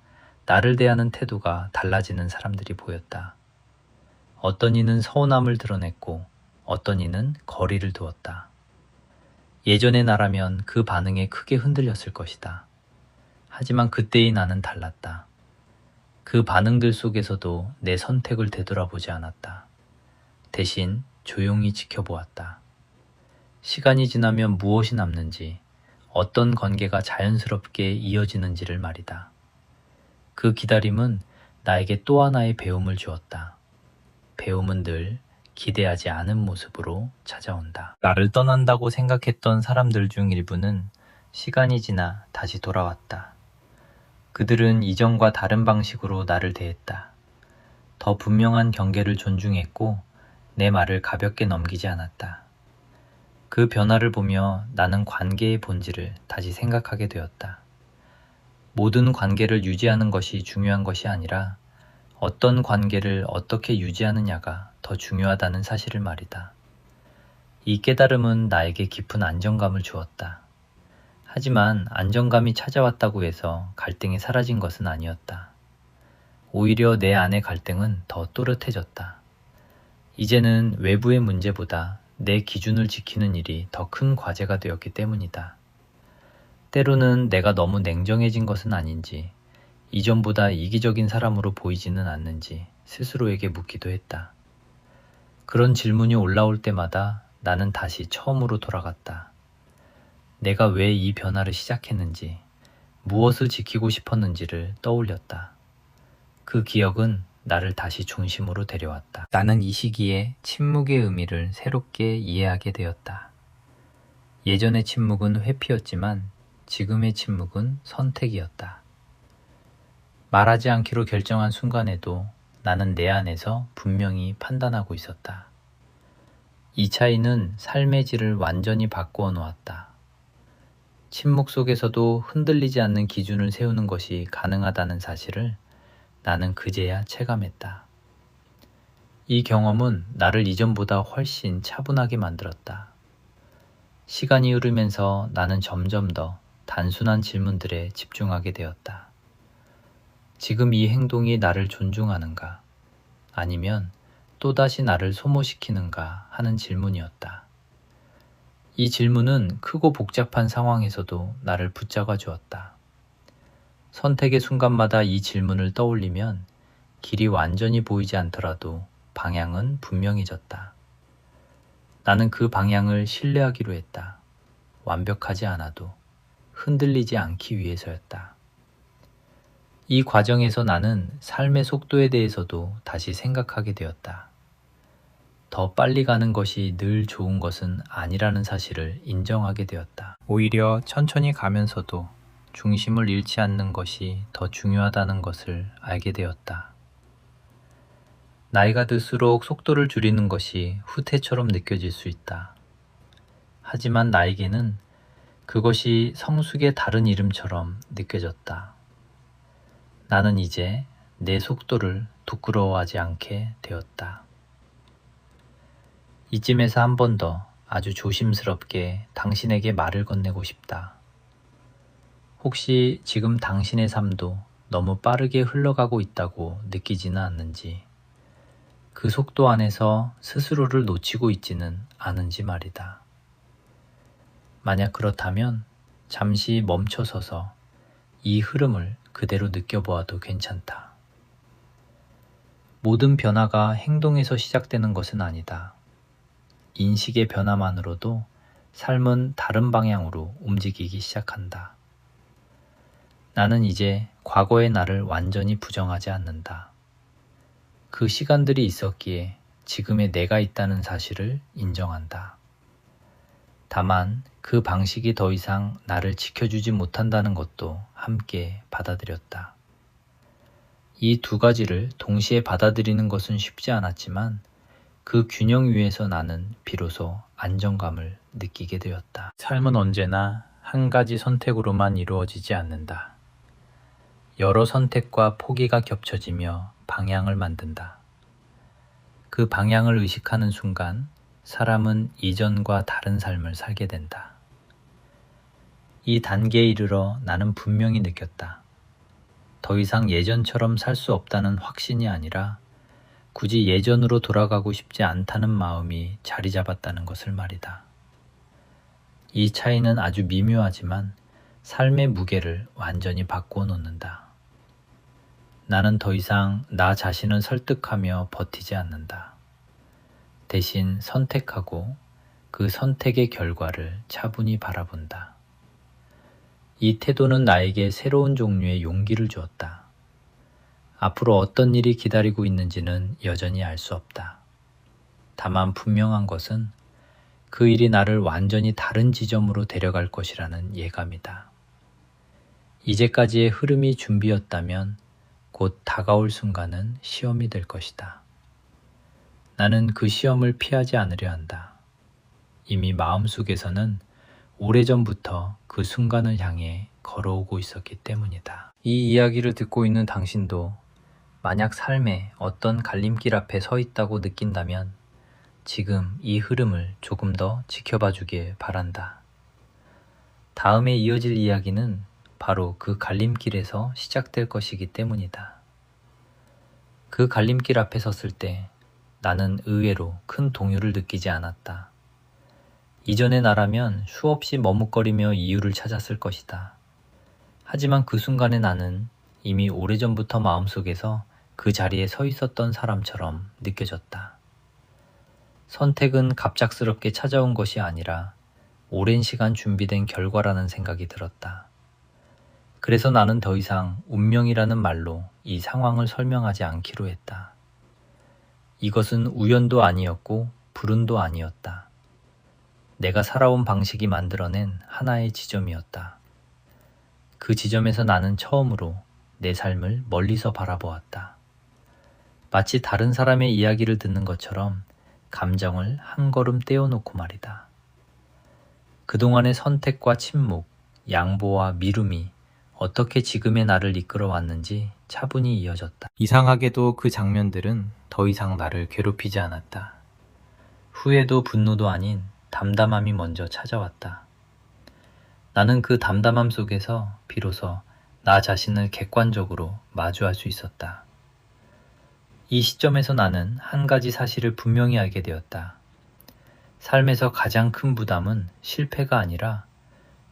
나를 대하는 태도가 달라지는 사람들이 보였다. 어떤 이는 서운함을 드러냈고 어떤 이는 거리를 두었다. 예전의 나라면 그 반응에 크게 흔들렸을 것이다. 하지만 그때의 나는 달랐다. 그 반응들 속에서도 내 선택을 되돌아보지 않았다. 대신 조용히 지켜보았다. 시간이 지나면 무엇이 남는지, 어떤 관계가 자연스럽게 이어지는지를 말이다. 그 기다림은 나에게 또 하나의 배움을 주었다. 배움은 늘 기대하지 않은 모습으로 찾아온다. 나를 떠난다고 생각했던 사람들 중 일부는 시간이 지나 다시 돌아왔다. 그들은 이전과 다른 방식으로 나를 대했다. 더 분명한 경계를 존중했고 내 말을 가볍게 넘기지 않았다. 그 변화를 보며 나는 관계의 본질을 다시 생각하게 되었다. 모든 관계를 유지하는 것이 중요한 것이 아니라 어떤 관계를 어떻게 유지하느냐가 더 중요하다는 사실을 말이다. 이 깨달음은 나에게 깊은 안정감을 주었다. 하지만 안정감이 찾아왔다고 해서 갈등이 사라진 것은 아니었다. 오히려 내 안의 갈등은 더 또렷해졌다. 이제는 외부의 문제보다 내 기준을 지키는 일이 더 큰 과제가 되었기 때문이다. 때로는 내가 너무 냉정해진 것은 아닌지, 이전보다 이기적인 사람으로 보이지는 않는지 스스로에게 묻기도 했다. 그런 질문이 올라올 때마다 나는 다시 처음으로 돌아갔다. 내가 왜 이 변화를 시작했는지, 무엇을 지키고 싶었는지를 떠올렸다. 그 기억은 나를 다시 중심으로 데려왔다. 나는 이 시기에 침묵의 의미를 새롭게 이해하게 되었다. 예전의 침묵은 회피였지만 지금의 침묵은 선택이었다. 말하지 않기로 결정한 순간에도 나는 내 안에서 분명히 판단하고 있었다. 이 차이는 삶의 질을 완전히 바꾸어 놓았다. 침묵 속에서도 흔들리지 않는 기준을 세우는 것이 가능하다는 사실을 나는 그제야 체감했다. 이 경험은 나를 이전보다 훨씬 차분하게 만들었다. 시간이 흐르면서 나는 점점 더 단순한 질문들에 집중하게 되었다. 지금 이 행동이 나를 존중하는가? 아니면 또다시 나를 소모시키는가 하는 질문이었다. 이 질문은 크고 복잡한 상황에서도 나를 붙잡아 주었다. 선택의 순간마다 이 질문을 떠올리면 길이 완전히 보이지 않더라도 방향은 분명해졌다. 나는 그 방향을 신뢰하기로 했다. 완벽하지 않아도 흔들리지 않기 위해서였다. 이 과정에서 나는 삶의 속도에 대해서도 다시 생각하게 되었다. 더 빨리 가는 것이 늘 좋은 것은 아니라는 사실을 인정하게 되었다. 오히려 천천히 가면서도 중심을 잃지 않는 것이 더 중요하다는 것을 알게 되었다. 나이가 들수록 속도를 줄이는 것이 후퇴처럼 느껴질 수 있다. 하지만 나에게는 그것이 성숙의 다른 이름처럼 느껴졌다. 나는 이제 내 속도를 부끄러워하지 않게 되었다. 이쯤에서 한 번 더 아주 조심스럽게 당신에게 말을 건네고 싶다. 혹시 지금 당신의 삶도 너무 빠르게 흘러가고 있다고 느끼지는 않는지, 그 속도 안에서 스스로를 놓치고 있지는 않은지 말이다. 만약 그렇다면 잠시 멈춰서서 이 흐름을 그대로 느껴보아도 괜찮다. 모든 변화가 행동에서 시작되는 것은 아니다. 인식의 변화만으로도 삶은 다른 방향으로 움직이기 시작한다. 나는 이제 과거의 나를 완전히 부정하지 않는다. 그 시간들이 있었기에 지금의 내가 있다는 사실을 인정한다. 다만 그 방식이 더 이상 나를 지켜주지 못한다는 것도 함께 받아들였다. 이 두 가지를 동시에 받아들이는 것은 쉽지 않았지만 그 균형 위에서 나는 비로소 안정감을 느끼게 되었다. 삶은 언제나 한 가지 선택으로만 이루어지지 않는다. 여러 선택과 포기가 겹쳐지며 방향을 만든다. 그 방향을 의식하는 순간 사람은 이전과 다른 삶을 살게 된다. 이 단계에 이르러 나는 분명히 느꼈다. 더 이상 예전처럼 살 수 없다는 확신이 아니라 굳이 예전으로 돌아가고 싶지 않다는 마음이 자리 잡았다는 것을 말이다. 이 차이는 아주 미묘하지만 삶의 무게를 완전히 바꾸어 놓는다. 나는 더 이상 나 자신을 설득하며 버티지 않는다. 대신 선택하고 그 선택의 결과를 차분히 바라본다. 이 태도는 나에게 새로운 종류의 용기를 주었다. 앞으로 어떤 일이 기다리고 있는지는 여전히 알 수 없다. 다만 분명한 것은 그 일이 나를 완전히 다른 지점으로 데려갈 것이라는 예감이다. 이제까지의 흐름이 준비였다면 곧 다가올 순간은 시험이 될 것이다. 나는 그 시험을 피하지 않으려 한다. 이미 마음속에서는 오래전부터 그 순간을 향해 걸어오고 있었기 때문이다. 이 이야기를 듣고 있는 당신도 만약 삶에 어떤 갈림길 앞에 서 있다고 느낀다면 지금 이 흐름을 조금 더 지켜봐 주길 바란다. 다음에 이어질 이야기는 바로 그 갈림길에서 시작될 것이기 때문이다. 그 갈림길 앞에 섰을 때 나는 의외로 큰 동요를 느끼지 않았다. 이전의 나라면 수없이 머뭇거리며 이유를 찾았을 것이다. 하지만 그 순간에 나는 이미 오래전부터 마음속에서 그 자리에 서 있었던 사람처럼 느껴졌다. 선택은 갑작스럽게 찾아온 것이 아니라 오랜 시간 준비된 결과라는 생각이 들었다. 그래서 나는 더 이상 운명이라는 말로 이 상황을 설명하지 않기로 했다. 이것은 우연도 아니었고 불운도 아니었다. 내가 살아온 방식이 만들어낸 하나의 지점이었다. 그 지점에서 나는 처음으로 내 삶을 멀리서 바라보았다. 마치 다른 사람의 이야기를 듣는 것처럼 감정을 한 걸음 떼어놓고 말이다. 그동안의 선택과 침묵, 양보와 미움이 어떻게 지금의 나를 이끌어 왔는지 차분히 이어졌다. 이상하게도 그 장면들은 더 이상 나를 괴롭히지 않았다. 후회도 분노도 아닌 담담함이 먼저 찾아왔다. 나는 그 담담함 속에서 비로소 나 자신을 객관적으로 마주할 수 있었다. 이 시점에서 나는 한 가지 사실을 분명히 알게 되었다. 삶에서 가장 큰 부담은 실패가 아니라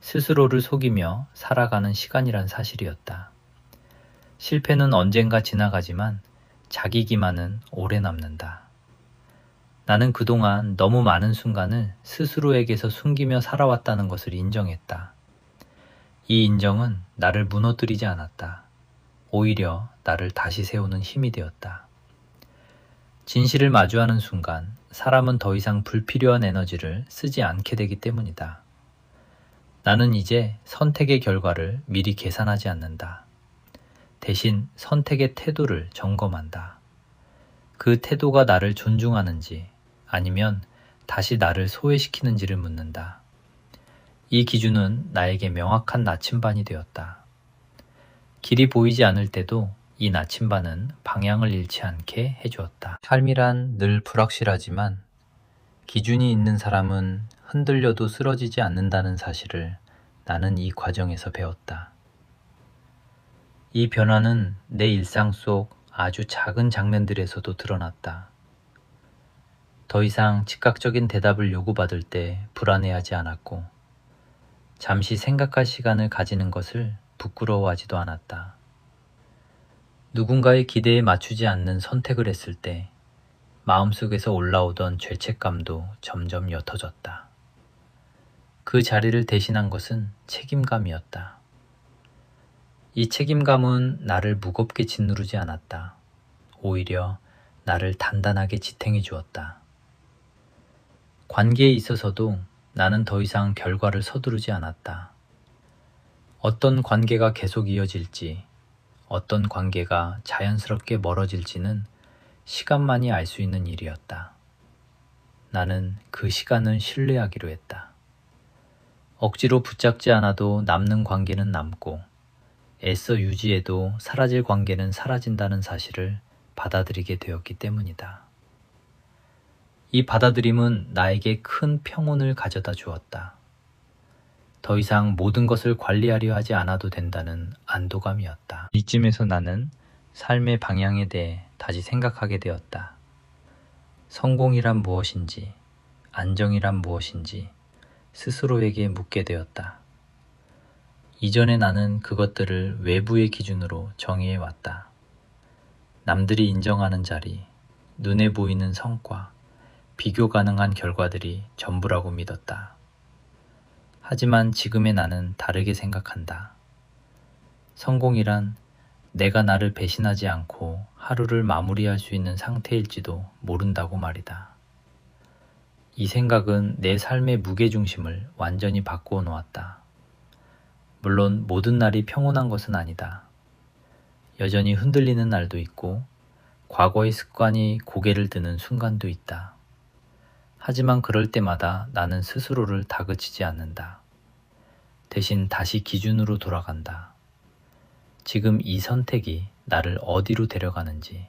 스스로를 속이며 살아가는 시간이란 사실이었다. 실패는 언젠가 지나가지만 자기 기만은 오래 남는다. 나는 그동안 너무 많은 순간을 스스로에게서 숨기며 살아왔다는 것을 인정했다. 이 인정은 나를 무너뜨리지 않았다. 오히려 나를 다시 세우는 힘이 되었다. 진실을 마주하는 순간 사람은 더 이상 불필요한 에너지를 쓰지 않게 되기 때문이다. 나는 이제 선택의 결과를 미리 계산하지 않는다. 대신 선택의 태도를 점검한다. 그 태도가 나를 존중하는지 아니면 다시 나를 소외시키는지를 묻는다. 이 기준은 나에게 명확한 나침반이 되었다. 길이 보이지 않을 때도 이 나침반은 방향을 잃지 않게 해주었다. 삶이란 늘 불확실하지만 기준이 있는 사람은 흔들려도 쓰러지지 않는다는 사실을 나는 이 과정에서 배웠다. 이 변화는 내 일상 속 아주 작은 장면들에서도 드러났다. 더 이상 즉각적인 대답을 요구받을 때 불안해하지 않았고, 잠시 생각할 시간을 가지는 것을 부끄러워하지도 않았다. 누군가의 기대에 맞추지 않는 선택을 했을 때 마음속에서 올라오던 죄책감도 점점 옅어졌다. 그 자리를 대신한 것은 책임감이었다. 이 책임감은 나를 무겁게 짓누르지 않았다. 오히려 나를 단단하게 지탱해 주었다. 관계에 있어서도 나는 더 이상 결과를 서두르지 않았다. 어떤 관계가 계속 이어질지, 어떤 관계가 자연스럽게 멀어질지는 시간만이 알 수 있는 일이었다. 나는 그 시간을 신뢰하기로 했다. 억지로 붙잡지 않아도 남는 관계는 남고, 애써 유지해도 사라질 관계는 사라진다는 사실을 받아들이게 되었기 때문이다. 이 받아들임은 나에게 큰 평온을 가져다 주었다. 더 이상 모든 것을 관리하려 하지 않아도 된다는 안도감이었다. 이쯤에서 나는 삶의 방향에 대해 다시 생각하게 되었다. 성공이란 무엇인지, 안정이란 무엇인지 스스로에게 묻게 되었다. 이전에 나는 그것들을 외부의 기준으로 정의해 왔다. 남들이 인정하는 자리, 눈에 보이는 성과, 비교 가능한 결과들이 전부라고 믿었다. 하지만 지금의 나는 다르게 생각한다. 성공이란 내가 나를 배신하지 않고 하루를 마무리할 수 있는 상태일지도 모른다고 말이다. 이 생각은 내 삶의 무게중심을 완전히 바꾸어 놓았다. 물론 모든 날이 평온한 것은 아니다. 여전히 흔들리는 날도 있고 과거의 습관이 고개를 드는 순간도 있다. 하지만 그럴 때마다 나는 스스로를 다그치지 않는다. 대신 다시 기준으로 돌아간다. 지금 이 선택이 나를 어디로 데려가는지,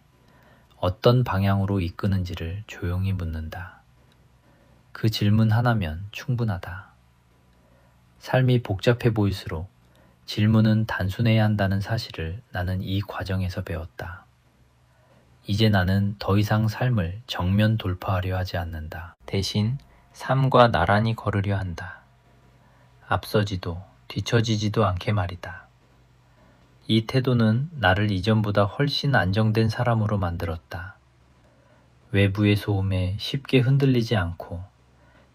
어떤 방향으로 이끄는지를 조용히 묻는다. 그 질문 하나면 충분하다. 삶이 복잡해 보일수록 질문은 단순해야 한다는 사실을 나는 이 과정에서 배웠다. 이제 나는 더 이상 삶을 정면 돌파하려 하지 않는다. 대신 삶과 나란히 걸으려 한다. 앞서지도 뒤처지지도 않게 말이다. 이 태도는 나를 이전보다 훨씬 안정된 사람으로 만들었다. 외부의 소음에 쉽게 흔들리지 않고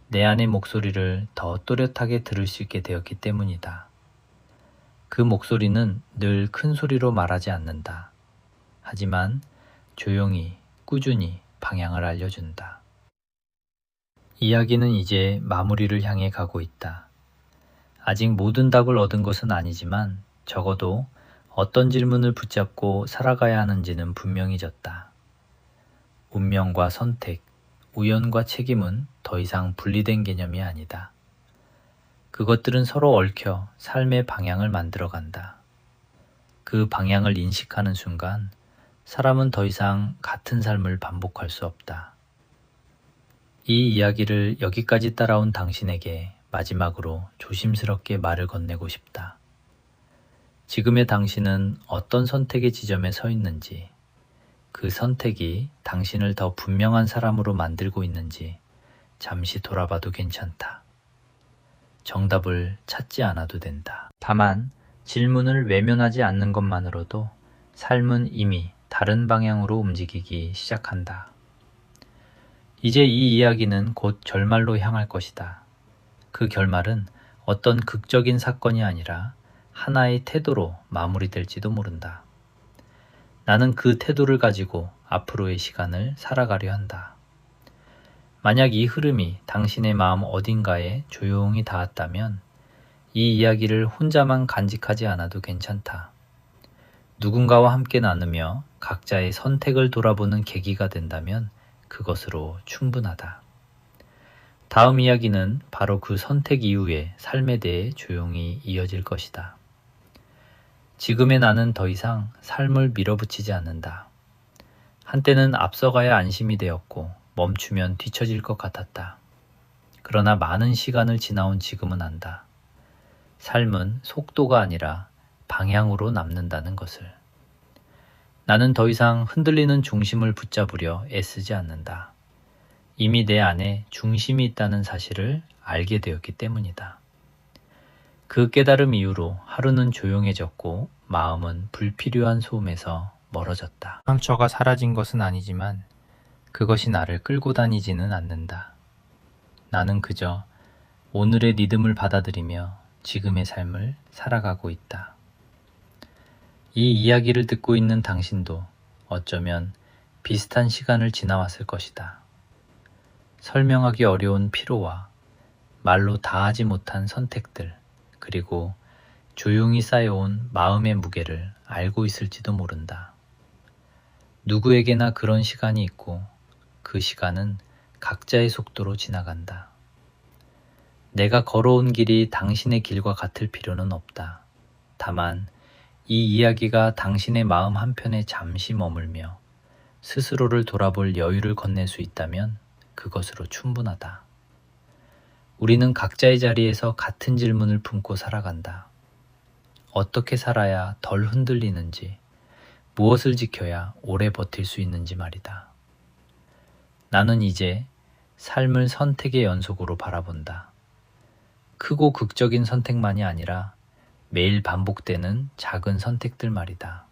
내 안의 목소리를 더 또렷하게 들을 수 있게 되었기 때문이다. 그 목소리는 늘 큰 소리로 말하지 않는다. 하지만 조용히, 꾸준히 방향을 알려준다. 이야기는 이제 마무리를 향해 가고 있다. 아직 모든 답을 얻은 것은 아니지만 적어도 어떤 질문을 붙잡고 살아가야 하는지는 분명해졌다. 운명과 선택, 우연과 책임은 더 이상 분리된 개념이 아니다. 그것들은 서로 얽혀 삶의 방향을 만들어간다. 그 방향을 인식하는 순간 사람은 더 이상 같은 삶을 반복할 수 없다. 이 이야기를 여기까지 따라온 당신에게 마지막으로 조심스럽게 말을 건네고 싶다. 지금의 당신은 어떤 선택의 지점에 서 있는지, 그 선택이 당신을 더 분명한 사람으로 만들고 있는지 잠시 돌아봐도 괜찮다. 정답을 찾지 않아도 된다. 다만 질문을 외면하지 않는 것만으로도 삶은 이미 다른 방향으로 움직이기 시작한다. 이제 이 이야기는 곧 결말로 향할 것이다. 그 결말은 어떤 극적인 사건이 아니라 하나의 태도로 마무리될지도 모른다. 나는 그 태도를 가지고 앞으로의 시간을 살아가려 한다. 만약 이 흐름이 당신의 마음 어딘가에 조용히 닿았다면 이 이야기를 혼자만 간직하지 않아도 괜찮다. 누군가와 함께 나누며 각자의 선택을 돌아보는 계기가 된다면 그것으로 충분하다. 다음 이야기는 바로 그 선택 이후의 삶에 대해 조용히 이어질 것이다. 지금의 나는 더 이상 삶을 밀어붙이지 않는다. 한때는 앞서가야 안심이 되었고 멈추면 뒤처질 것 같았다. 그러나 많은 시간을 지나온 지금은 안다. 삶은 속도가 아니라 방향으로 남는다는 것을. 나는 더 이상 흔들리는 중심을 붙잡으려 애쓰지 않는다. 이미 내 안에 중심이 있다는 사실을 알게 되었기 때문이다. 그 깨달음 이후로 하루는 조용해졌고 마음은 불필요한 소음에서 멀어졌다. 상처가 사라진 것은 아니지만 그것이 나를 끌고 다니지는 않는다. 나는 그저 오늘의 리듬을 받아들이며 지금의 삶을 살아가고 있다. 이 이야기를 듣고 있는 당신도 어쩌면 비슷한 시간을 지나왔을 것이다. 설명하기 어려운 피로와 말로 다하지 못한 선택들, 그리고 조용히 쌓여온 마음의 무게를 알고 있을지도 모른다. 누구에게나 그런 시간이 있고 그 시간은 각자의 속도로 지나간다. 내가 걸어온 길이 당신의 길과 같을 필요는 없다. 다만 이 이야기가 당신의 마음 한편에 잠시 머물며 스스로를 돌아볼 여유를 건넬 수 있다면 그것으로 충분하다. 우리는 각자의 자리에서 같은 질문을 품고 살아간다. 어떻게 살아야 덜 흔들리는지, 무엇을 지켜야 오래 버틸 수 있는지 말이다. 나는 이제 삶을 선택의 연속으로 바라본다. 크고 극적인 선택만이 아니라 매일 반복되는 작은 선택들 말이다.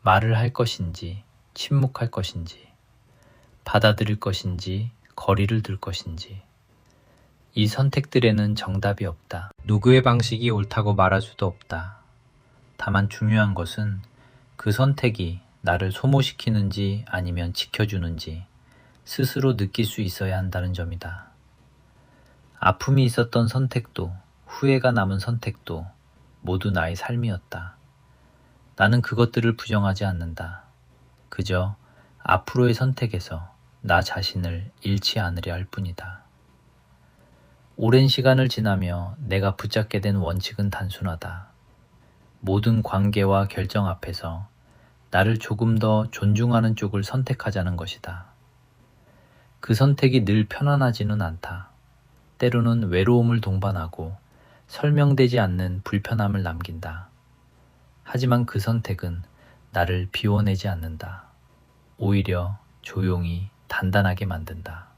말을 할 것인지, 침묵할 것인지, 받아들일 것인지, 거리를 둘 것인지. 이 선택들에는 정답이 없다. 누구의 방식이 옳다고 말할 수도 없다. 다만 중요한 것은 그 선택이 나를 소모시키는지 아니면 지켜주는지 스스로 느낄 수 있어야 한다는 점이다. 아픔이 있었던 선택도 후회가 남은 선택도 모두 나의 삶이었다. 나는 그것들을 부정하지 않는다. 그저 앞으로의 선택에서 나 자신을 잃지 않으려 할 뿐이다. 오랜 시간을 지나며 내가 붙잡게 된 원칙은 단순하다. 모든 관계와 결정 앞에서 나를 조금 더 존중하는 쪽을 선택하자는 것이다. 그 선택이 늘 편안하지는 않다. 때로는 외로움을 동반하고 설명되지 않는 불편함을 남긴다. 하지만 그 선택은 나를 비워내지 않는다. 오히려 조용히 단단하게 만든다.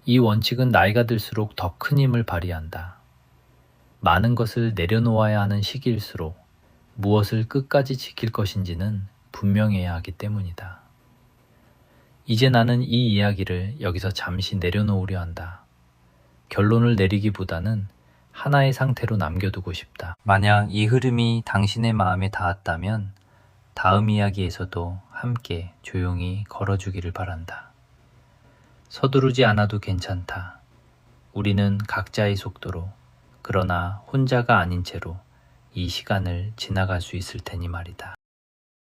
이 원칙은 나이가 들수록 더 큰 힘을 발휘한다. 많은 것을 내려놓아야 하는 시기일수록 무엇을 끝까지 지킬 것인지는 분명해야 하기 때문이다. 이제 나는 이 이야기를 여기서 잠시 내려놓으려 한다. 결론을 내리기보다는 하나의 상태로 남겨두고 싶다. 만약 이 흐름이 당신의 마음에 닿았다면 다음 이야기에서도 함께 조용히 걸어주기를 바란다. 서두르지 않아도 괜찮다. 우리는 각자의 속도로, 그러나 혼자가 아닌 채로 이 시간을 지나갈 수 있을 테니 말이다.